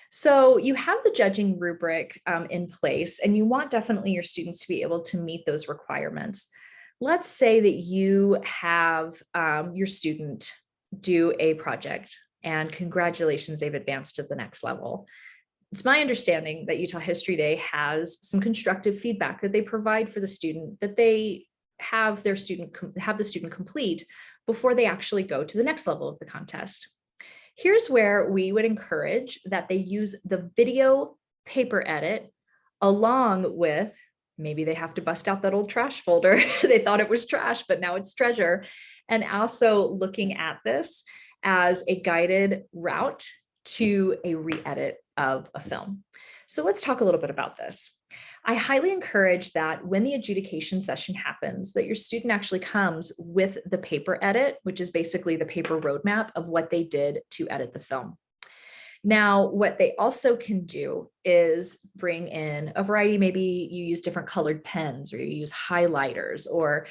So you have the judging rubric in place, and you want definitely your students to be able to meet those requirements. Let's say that you have your student do a project and congratulations, they've advanced to the next level. It's my understanding that Utah History Day has some constructive feedback that they provide for the student, that they have the student complete before they actually go to the next level of the contest. Here's where we would encourage that they use the video paper edit along with, maybe they have to bust out that old trash folder. They thought it was trash, but now it's treasure. And also looking at this as a guided route to a re-edit of a film. So let's talk a little bit about this. I highly encourage that when the adjudication session happens, that your student actually comes with the paper edit, which is basically the paper roadmap of what they did to edit the film. Now, what they also can do is bring in a variety, maybe you use different colored pens or you use highlighters, or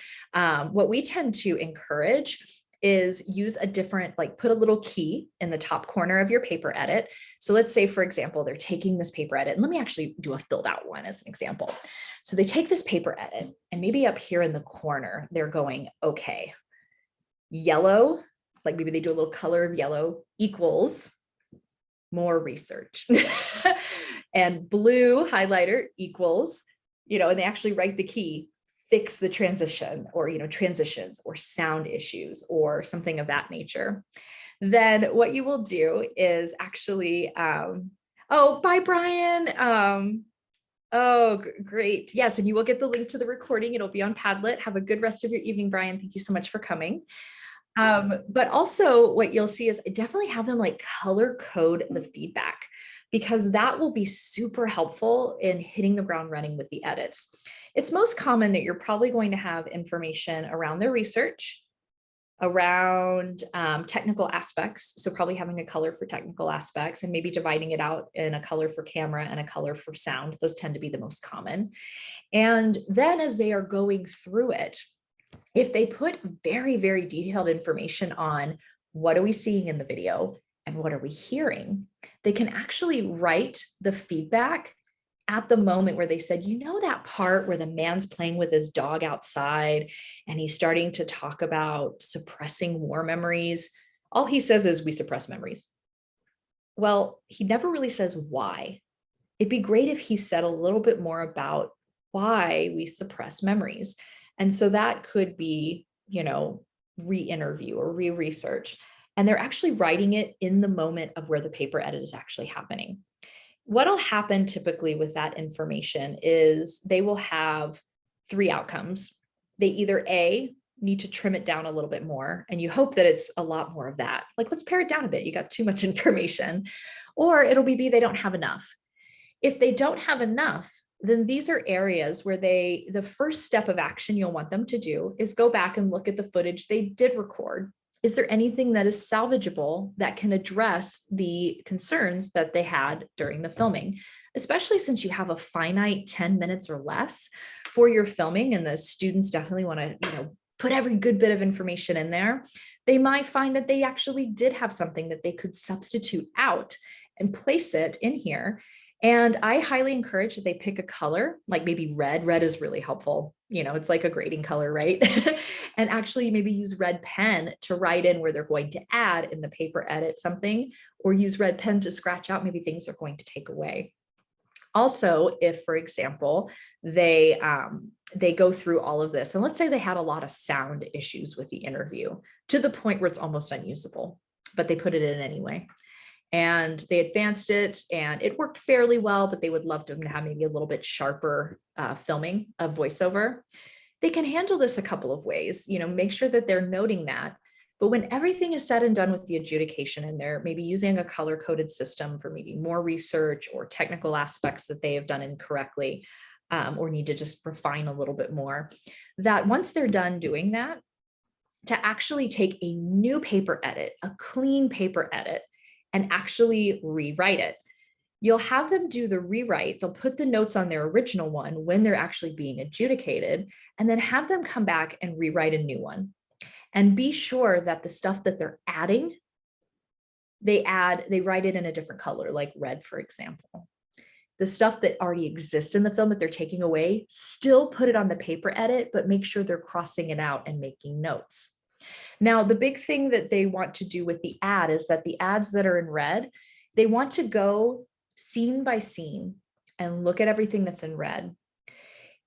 what we tend to encourage is use a different, like put a little key in the top corner of your paper edit. So let's say, for example, they're taking this paper edit, and let me actually do a filled out one as an example. So they take this paper edit and maybe up here in the corner, they're going, okay, yellow, like maybe they do a little color of yellow equals more research and blue highlighter equals, and they actually write the key, fix the transition or, transitions or sound issues or something of that nature. Then what you will do is actually, oh, bye, Brian. Oh, great. Yes. And you will get the link to the recording. It'll be on Padlet. Have a good rest of your evening, Brian. Thank you so much for coming. But also what you'll see is I definitely have them like color code the feedback, because that will be super helpful in hitting the ground running with the edits. It's most common that you're probably going to have information around their research, around technical aspects. So probably having a color for technical aspects and maybe dividing it out in a color for camera and a color for sound. Those tend to be the most common. And then as they are going through it, if they put very, very detailed information on what are we seeing in the video and what are we hearing, they can actually write the feedback at the moment where they said, that part where the man's playing with his dog outside and he's starting to talk about suppressing war memories. All he says is we suppress memories. Well, he never really says why. It'd be great if he said a little bit more about why we suppress memories. And so that could be, re-interview or re-research. And they're actually writing it in the moment of where the paper edit is actually happening. What'll happen typically with that information is they will have 3 outcomes. They either A, need to trim it down a little bit more, and you hope that it's a lot more of that. Like, let's pare it down a bit. You got too much information. Or it'll be B, they don't have enough. If they don't have enough, then these are areas where the first step of action you'll want them to do is go back and look at the footage they did record. Is there anything that is salvageable that can address the concerns that they had during the filming? Especially since you have a finite 10 minutes or less for your filming, and the students definitely want to, put every good bit of information in there. They might find that they actually did have something that they could substitute out and place it in here. And I highly encourage that they pick a color, like maybe red. Red is really helpful. It's like a grading color, right? And actually maybe use red pen to write in where they're going to add in the paper edit something, or use red pen to scratch out maybe things they're going to take away. Also, if, for example, they go through all of this, and let's say they had a lot of sound issues with the interview to the point where it's almost unusable, but they put it in anyway. And they advanced it and it worked fairly well, but they would love to have maybe a little bit sharper filming of voiceover. They can handle this a couple of ways, make sure that they're noting that. But when everything is said and done with the adjudication in there, maybe using a color-coded system for maybe more research or technical aspects that they have done incorrectly or need to just refine a little bit more, that once they're done doing that, to actually take a new paper edit, a clean paper edit, and actually rewrite it. You'll have them do the rewrite. They'll put the notes on their original one when they're actually being adjudicated, and then have them come back and rewrite a new one. And be sure that the stuff that they're adding, they write it in a different color, like red, for example. The stuff that already exists in the film that they're taking away, still put it on the paper edit, but make sure they're crossing it out and making notes. Now, the big thing that they want to do with the ad is that the ads that are in red, they want to go scene by scene and look at everything that's in red.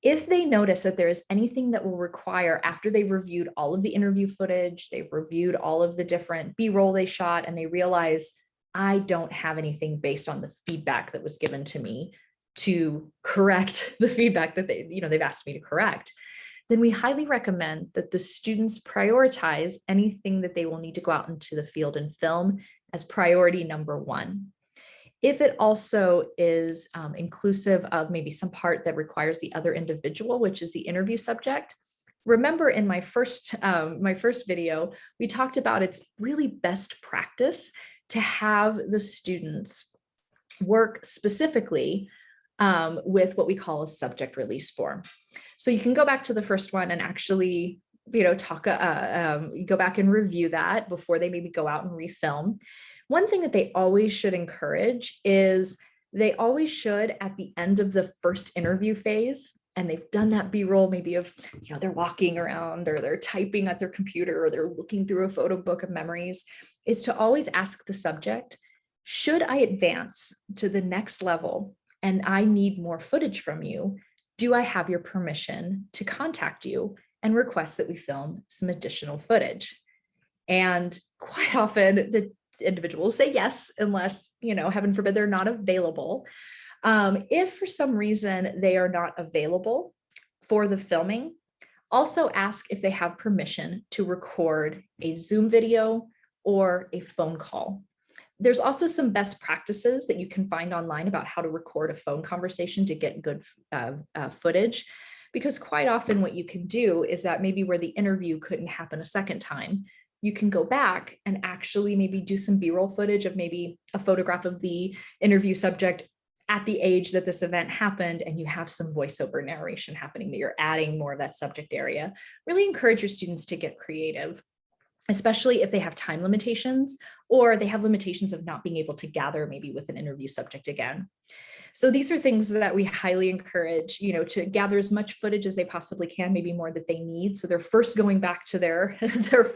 If they notice that there is anything that will require, after they've reviewed all of the interview footage, they've reviewed all of the different B-roll they shot, and they realize, I don't have anything based on the feedback that was given to me to correct the feedback that they've asked me to correct, then we highly recommend that the students prioritize anything that they will need to go out into the field and film as priority number one. If it also is inclusive of maybe some part that requires the other individual, which is the interview subject. Remember in my first video, we talked about it's really best practice to have the students work specifically with what we call a subject release form. So you can go back to the first one and actually, go back and review that before they maybe go out and refilm. One thing that they always should encourage is they always should, at the end of the first interview phase, and they've done that B-roll maybe of, they're walking around or they're typing at their computer or they're looking through a photo book of memories, is to always ask the subject, should I advance to the next level and I need more footage from you, do I have your permission to contact you and request that we film some additional footage? And quite often the individual will say yes, unless, heaven forbid, they're not available. If for some reason they are not available for the filming, also ask if they have permission to record a Zoom video or a phone call. There's also some best practices that you can find online about how to record a phone conversation to get good footage, because quite often what you can do is that maybe where the interview couldn't happen a second time, you can go back and actually maybe do some B-roll footage of maybe a photograph of the interview subject at the age that this event happened, and you have some voiceover narration happening that you're adding more of that subject area. Really encourage your students to get creative, especially if they have time limitations or they have limitations of not being able to gather maybe with an interview subject again. So these are things that we highly encourage, to gather as much footage as they possibly can, maybe more that they need. So they're first going back to their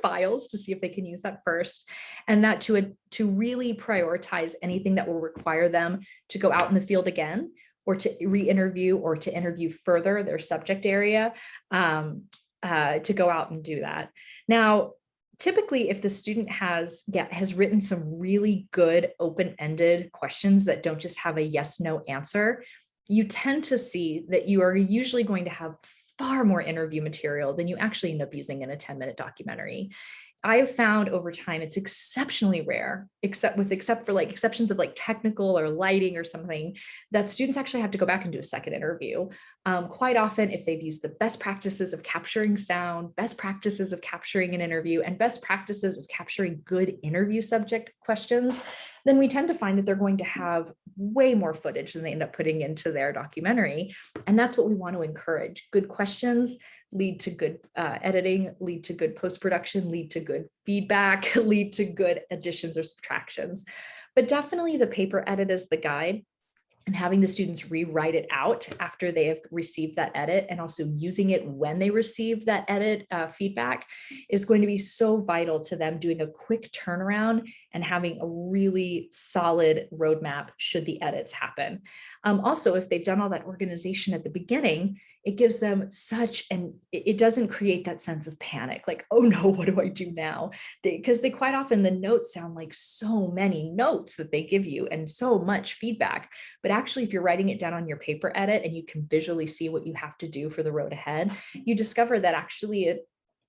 files to see if they can use that first, and that to really prioritize anything that will require them to go out in the field again, or to re-interview or to interview further their subject area, to go out and do that. Now, typically, if the student has written some really good open-ended questions that don't just have a yes/no answer, you tend to see that you are usually going to have far more interview material than you actually end up using in a 10-minute documentary. I have found over time it's exceptionally rare, except for like exceptions of like technical or lighting or something, that students actually have to go back and do a second interview. Quite often, if they've used the best practices of capturing sound, best practices of capturing an interview, and best practices of capturing good interview subject questions, then we tend to find that they're going to have way more footage than they end up putting into their documentary. And that's what we want to encourage. Good questions lead to good editing, lead to good post-production, lead to good feedback, lead to good additions or subtractions. But definitely the paper edit is the guide, and having the students rewrite it out after they have received that edit, and also using it when they receive that edit feedback, is going to be so vital to them doing a quick turnaround and having a really solid roadmap should the edits happen. Also, if they've done all that organization at the beginning, it gives them it doesn't create that sense of panic, like, oh no, what do I do now? Because they quite often, the notes sound like so many notes that they give you and so much feedback. But actually, if you're writing it down on your paper edit and you can visually see what you have to do for the road ahead, you discover that actually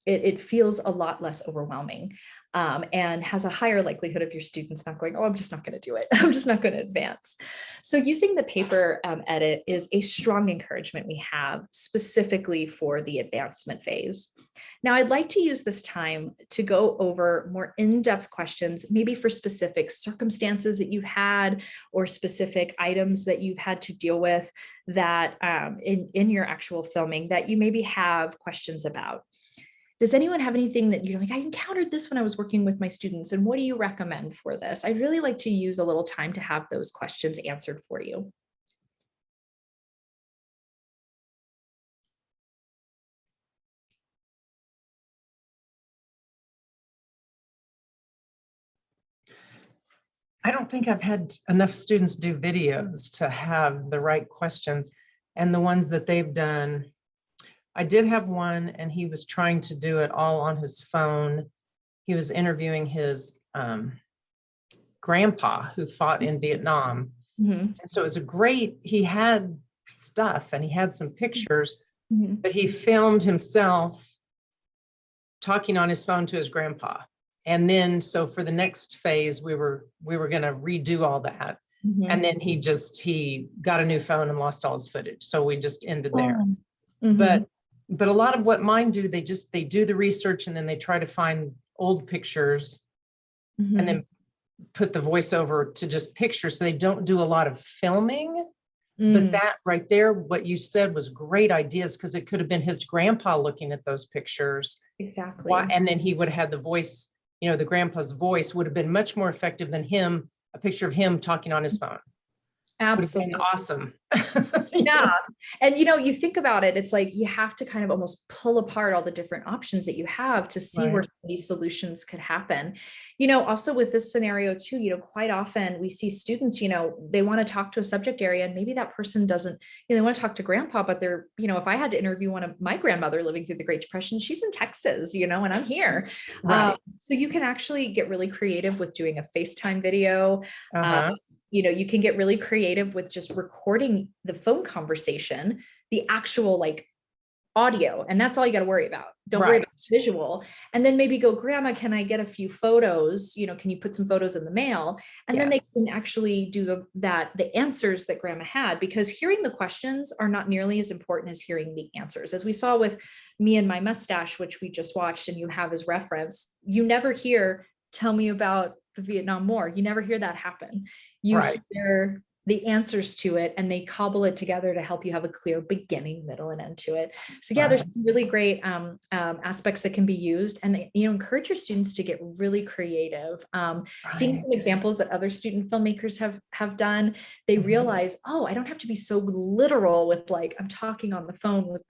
it feels a lot less overwhelming, and has a higher likelihood of your students not going, oh, I'm just not going to do it. I'm just not going to advance. So using the paper edit is a strong encouragement we have specifically for the advancement phase. Now, I'd like to use this time to go over more in-depth questions, maybe for specific circumstances that you've had or specific items that you've had to deal with that in your actual filming that you maybe have questions about. Does anyone have anything that you're like, I encountered this when I was working with my students, and what do you recommend for this? I'd really like to use a little time to have those questions answered for you. I don't think I've had enough students do videos to have the right questions, and the ones that they've done, I did have one, and he was trying to do it all on his phone. He was interviewing his grandpa who fought in Vietnam. And so it was he had stuff and he had some pictures, but he filmed himself talking on his phone to his grandpa. And then, so for the next phase, we were going to redo all that. And then he got a new phone and lost all his footage. So we just ended there. But a lot of what mine do, they do the research and then they try to find old pictures and then put the voiceover to just pictures. So they don't do a lot of filming. But that right there, what you said was great ideas, because it could have been his grandpa looking at those pictures. Exactly. And then he would have had the voice, the grandpa's voice would have been much more effective than a picture of him talking on his phone. Absolutely. Awesome. Yeah. And, you think about it, it's like you have to kind of almost pull apart all the different options that you have to see where these solutions could happen. Also with this scenario too, quite often we see students, they want to talk to a subject area, and maybe that person doesn't, they want to talk to grandpa, but they're, if I had to interview one of my grandmother living through the Great Depression, she's in Texas, and I'm here. So you can actually get really creative with doing a FaceTime video. You can get really creative with just recording the phone conversation, the actual audio, and that's all you got to worry about. Don't worry about visual. And then maybe go, Grandma, can I get a few photos? Can you put some photos in the mail? And then they can actually do the answers that Grandma had, because hearing the questions are not nearly as important as hearing the answers. As we saw with Me and My Mustache, which we just watched and you have as reference, you never hear, tell me about the Vietnam War. You never hear that happen. You hear the answers to it, and they cobble it together to help you have a clear beginning, middle, and end to it. So there's some really great aspects that can be used, and encourage your students to get really creative. Seeing some examples that other student filmmakers have done, they realize, oh, I don't have to be so literal with I'm talking on the phone with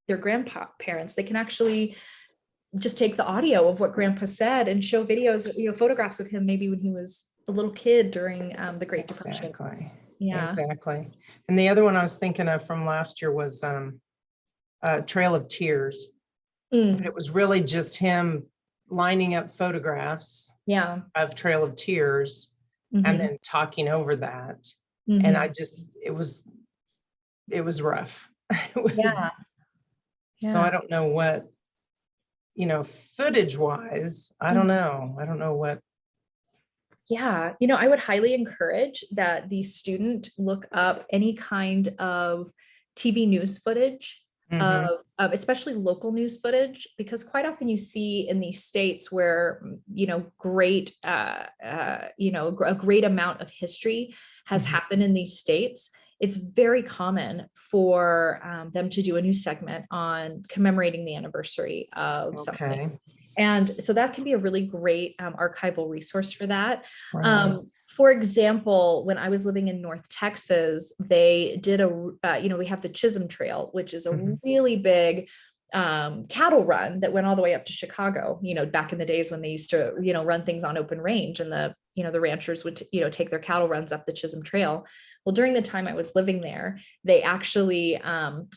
their grandparents. They can actually just take the audio of what Grandpa said and show videos, photographs of him maybe when he was a little kid during the Great Depression. Exactly. And the other one I was thinking of from last year was Trail of Tears. But it was really just him lining up photographs of Trail of Tears and then talking over that. And it was rough. So I don't know footage wise, I don't know. I don't know what. Yeah, I would highly encourage that the student look up any kind of TV news footage, of especially local news footage, because quite often you see in these states where, great, a great amount of history has happened in these states. It's very common for them to do a news segment on commemorating the anniversary of something. And so that can be a really great archival resource for that. Right. For example, when I was living in North Texas, they did we have the Chisholm Trail, which is a really big cattle run that went all the way up to Chicago, back in the days when they used to, run things on open range, and the ranchers would, take their cattle runs up the Chisholm Trail. Well, during the time I was living there, they actually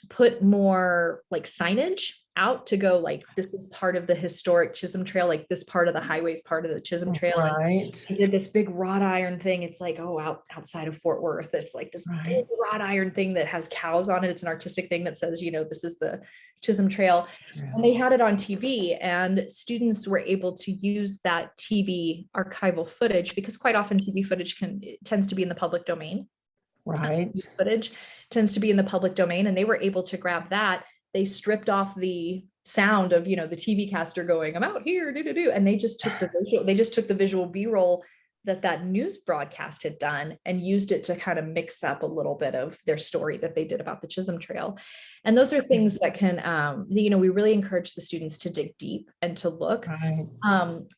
put more like signage out to go, like, this is part of the historic Chisholm Trail, like this part of the highways, part of the Chisholm Trail. Right. And they did this big wrought iron thing. It's like, outside of Fort Worth, it's like this big wrought iron thing that has cows on it. It's an artistic thing that says, this is the Chisholm Trail. And they had it on TV, and students were able to use that TV archival footage, because quite often TV footage tends to be in the public domain. Right. Footage tends to be in the public domain, and they were able to grab that. They stripped off the sound of, the TV caster going, I'm out here, and they just took the visual B-roll that news broadcast had done and used it to kind of mix up a little bit of their story that they did about the Chisholm Trail. And those are things that can, we really encourage the students to dig deep and to look. Right.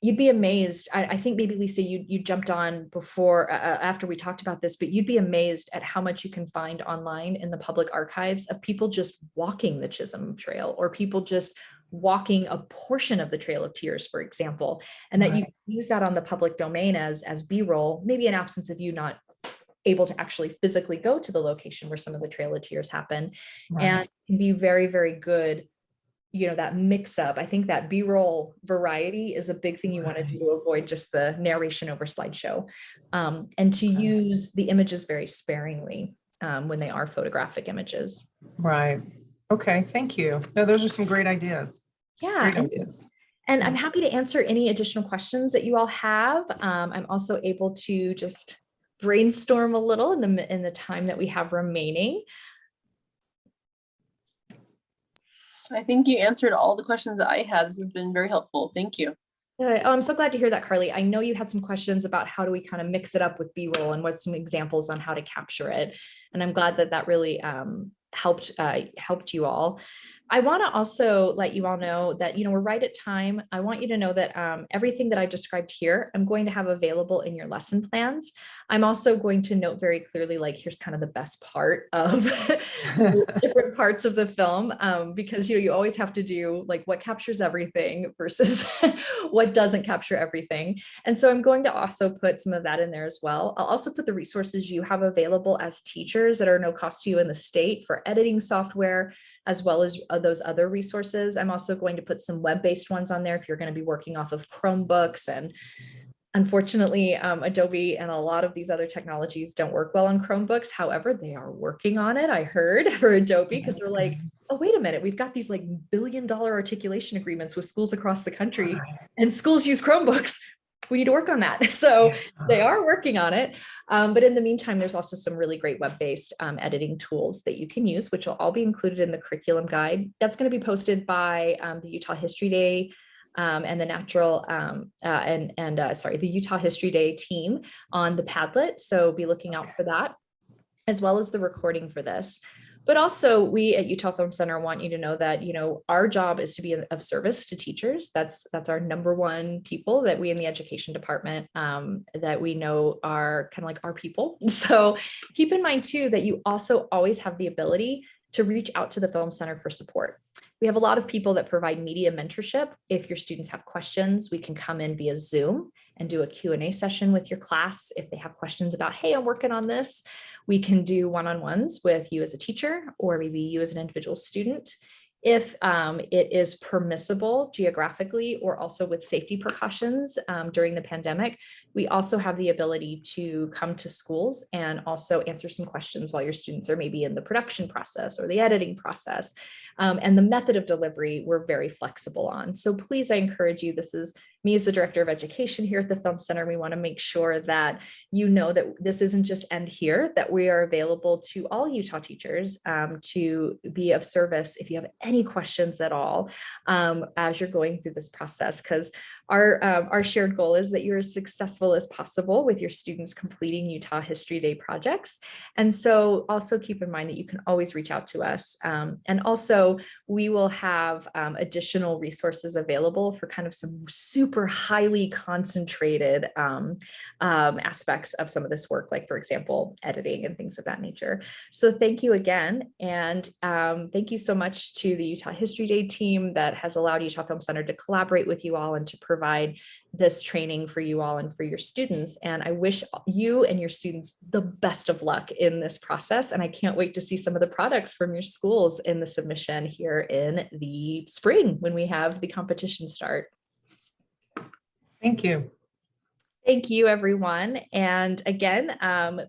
You'd be amazed. I think maybe Lisa, you jumped on before, after we talked about this, but you'd be amazed at how much you can find online in the public archives of people just walking the Chisholm Trail, or people just walking a portion of the Trail of Tears, for example, and that you use that on the public domain as B-roll, maybe in absence of you not able to actually physically go to the location where some of the Trail of Tears happen, and can be very, very good. That mix up. I think that B-roll variety is a big thing you want to do to avoid just the narration over slideshow, and to use the images very sparingly when they are photographic images. Right. Okay, thank you. No, those are some great ideas. Yeah. Great ideas. And I'm happy to answer any additional questions that you all have. I'm also able to just brainstorm a little in the time that we have remaining. I think you answered all the questions that I had. This has been very helpful. Thank you. I'm so glad to hear that, Carly. I know you had some questions about how do we kind of mix it up with B-roll, and what's some examples on how to capture it. And I'm glad that really helped you all. I want to also let you all know that, we're right at time. I want you to know that everything that I described here, I'm going to have available in your lesson plans. I'm also going to note very clearly, like, here's kind of the best part of different parts of the film, because, you always have to do like what captures everything versus what doesn't capture everything. And so I'm going to also put some of that in there as well. I'll also put the resources you have available as teachers that are no cost to you in the state for editing software, as well as those other resources. I'm also going to put some web-based ones on there if you're going to be working off of Chromebooks. And unfortunately, Adobe and a lot of these other technologies don't work well on Chromebooks. However, they are working on it, I heard, for Adobe, because they're like, oh, wait a minute, we've got these like billion-dollar articulation agreements with schools across the country, and schools use Chromebooks. We need to work on that. So they are working on it. But in the meantime, there's also some really great web-based editing tools that you can use, which will all be included in the curriculum guide. That's going to be posted by the Utah History Day and the the Utah History Day team on the Padlet. So be looking out for that, as well as the recording for this. But also, we at Utah Film Center want you to know that, our job is to be of service to teachers. That's our number one people that we in the education department that we know are kind of like our people. So keep in mind too, that you also always have the ability to reach out to the Film Center for support. We have a lot of people that provide media mentorship. If your students have questions, we can come in via Zoom and do a Q&A session with your class. If they have questions about, hey, I'm working on this, we can do one-on-ones with you as a teacher, or maybe you as an individual student. If it is permissible geographically, or also with safety precautions during the pandemic, we also have the ability to come to schools and also answer some questions while your students are maybe in the production process or the editing process. And the method of delivery, we're very flexible on. So please, I encourage you, this is me as the Director of Education here at the Film Center. We want to make sure that you know that this isn't just end here, that we are available to all Utah teachers to be of service if you have any questions at all as you're going through this process, because our shared goal is that you're as successful as possible with your students completing Utah History Day projects. And so also keep in mind that you can always reach out to us. And also we will have additional resources available for kind of some super highly concentrated aspects of some of this work, like for example, editing and things of that nature. So thank you again. And thank you so much to the Utah History Day team that has allowed Utah Film Center to collaborate with you all and to provide this training for you all and for your students. And I wish you and your students the best of luck in this process. And I can't wait to see some of the products from your schools in the submission here in the spring when we have the competition start. Thank you. Thank you, everyone. And again,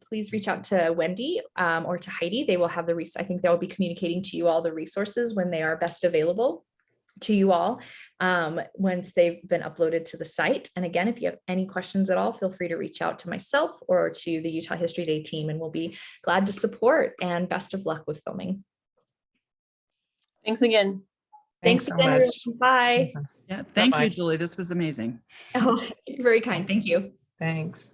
please reach out to Wendy or to Heidi. They will have I think they'll be communicating to you all the resources when they are best available to you all once they've been uploaded to the site. And again, if you have any questions at all, feel free to reach out to myself or to the Utah History Day team, and we'll be glad to support. And best of luck with filming. Thanks again. Thanks so again. much. Bye. Yeah, thank Bye-bye. you, Julie. This was amazing. Oh, very kind. Thank you. Thanks.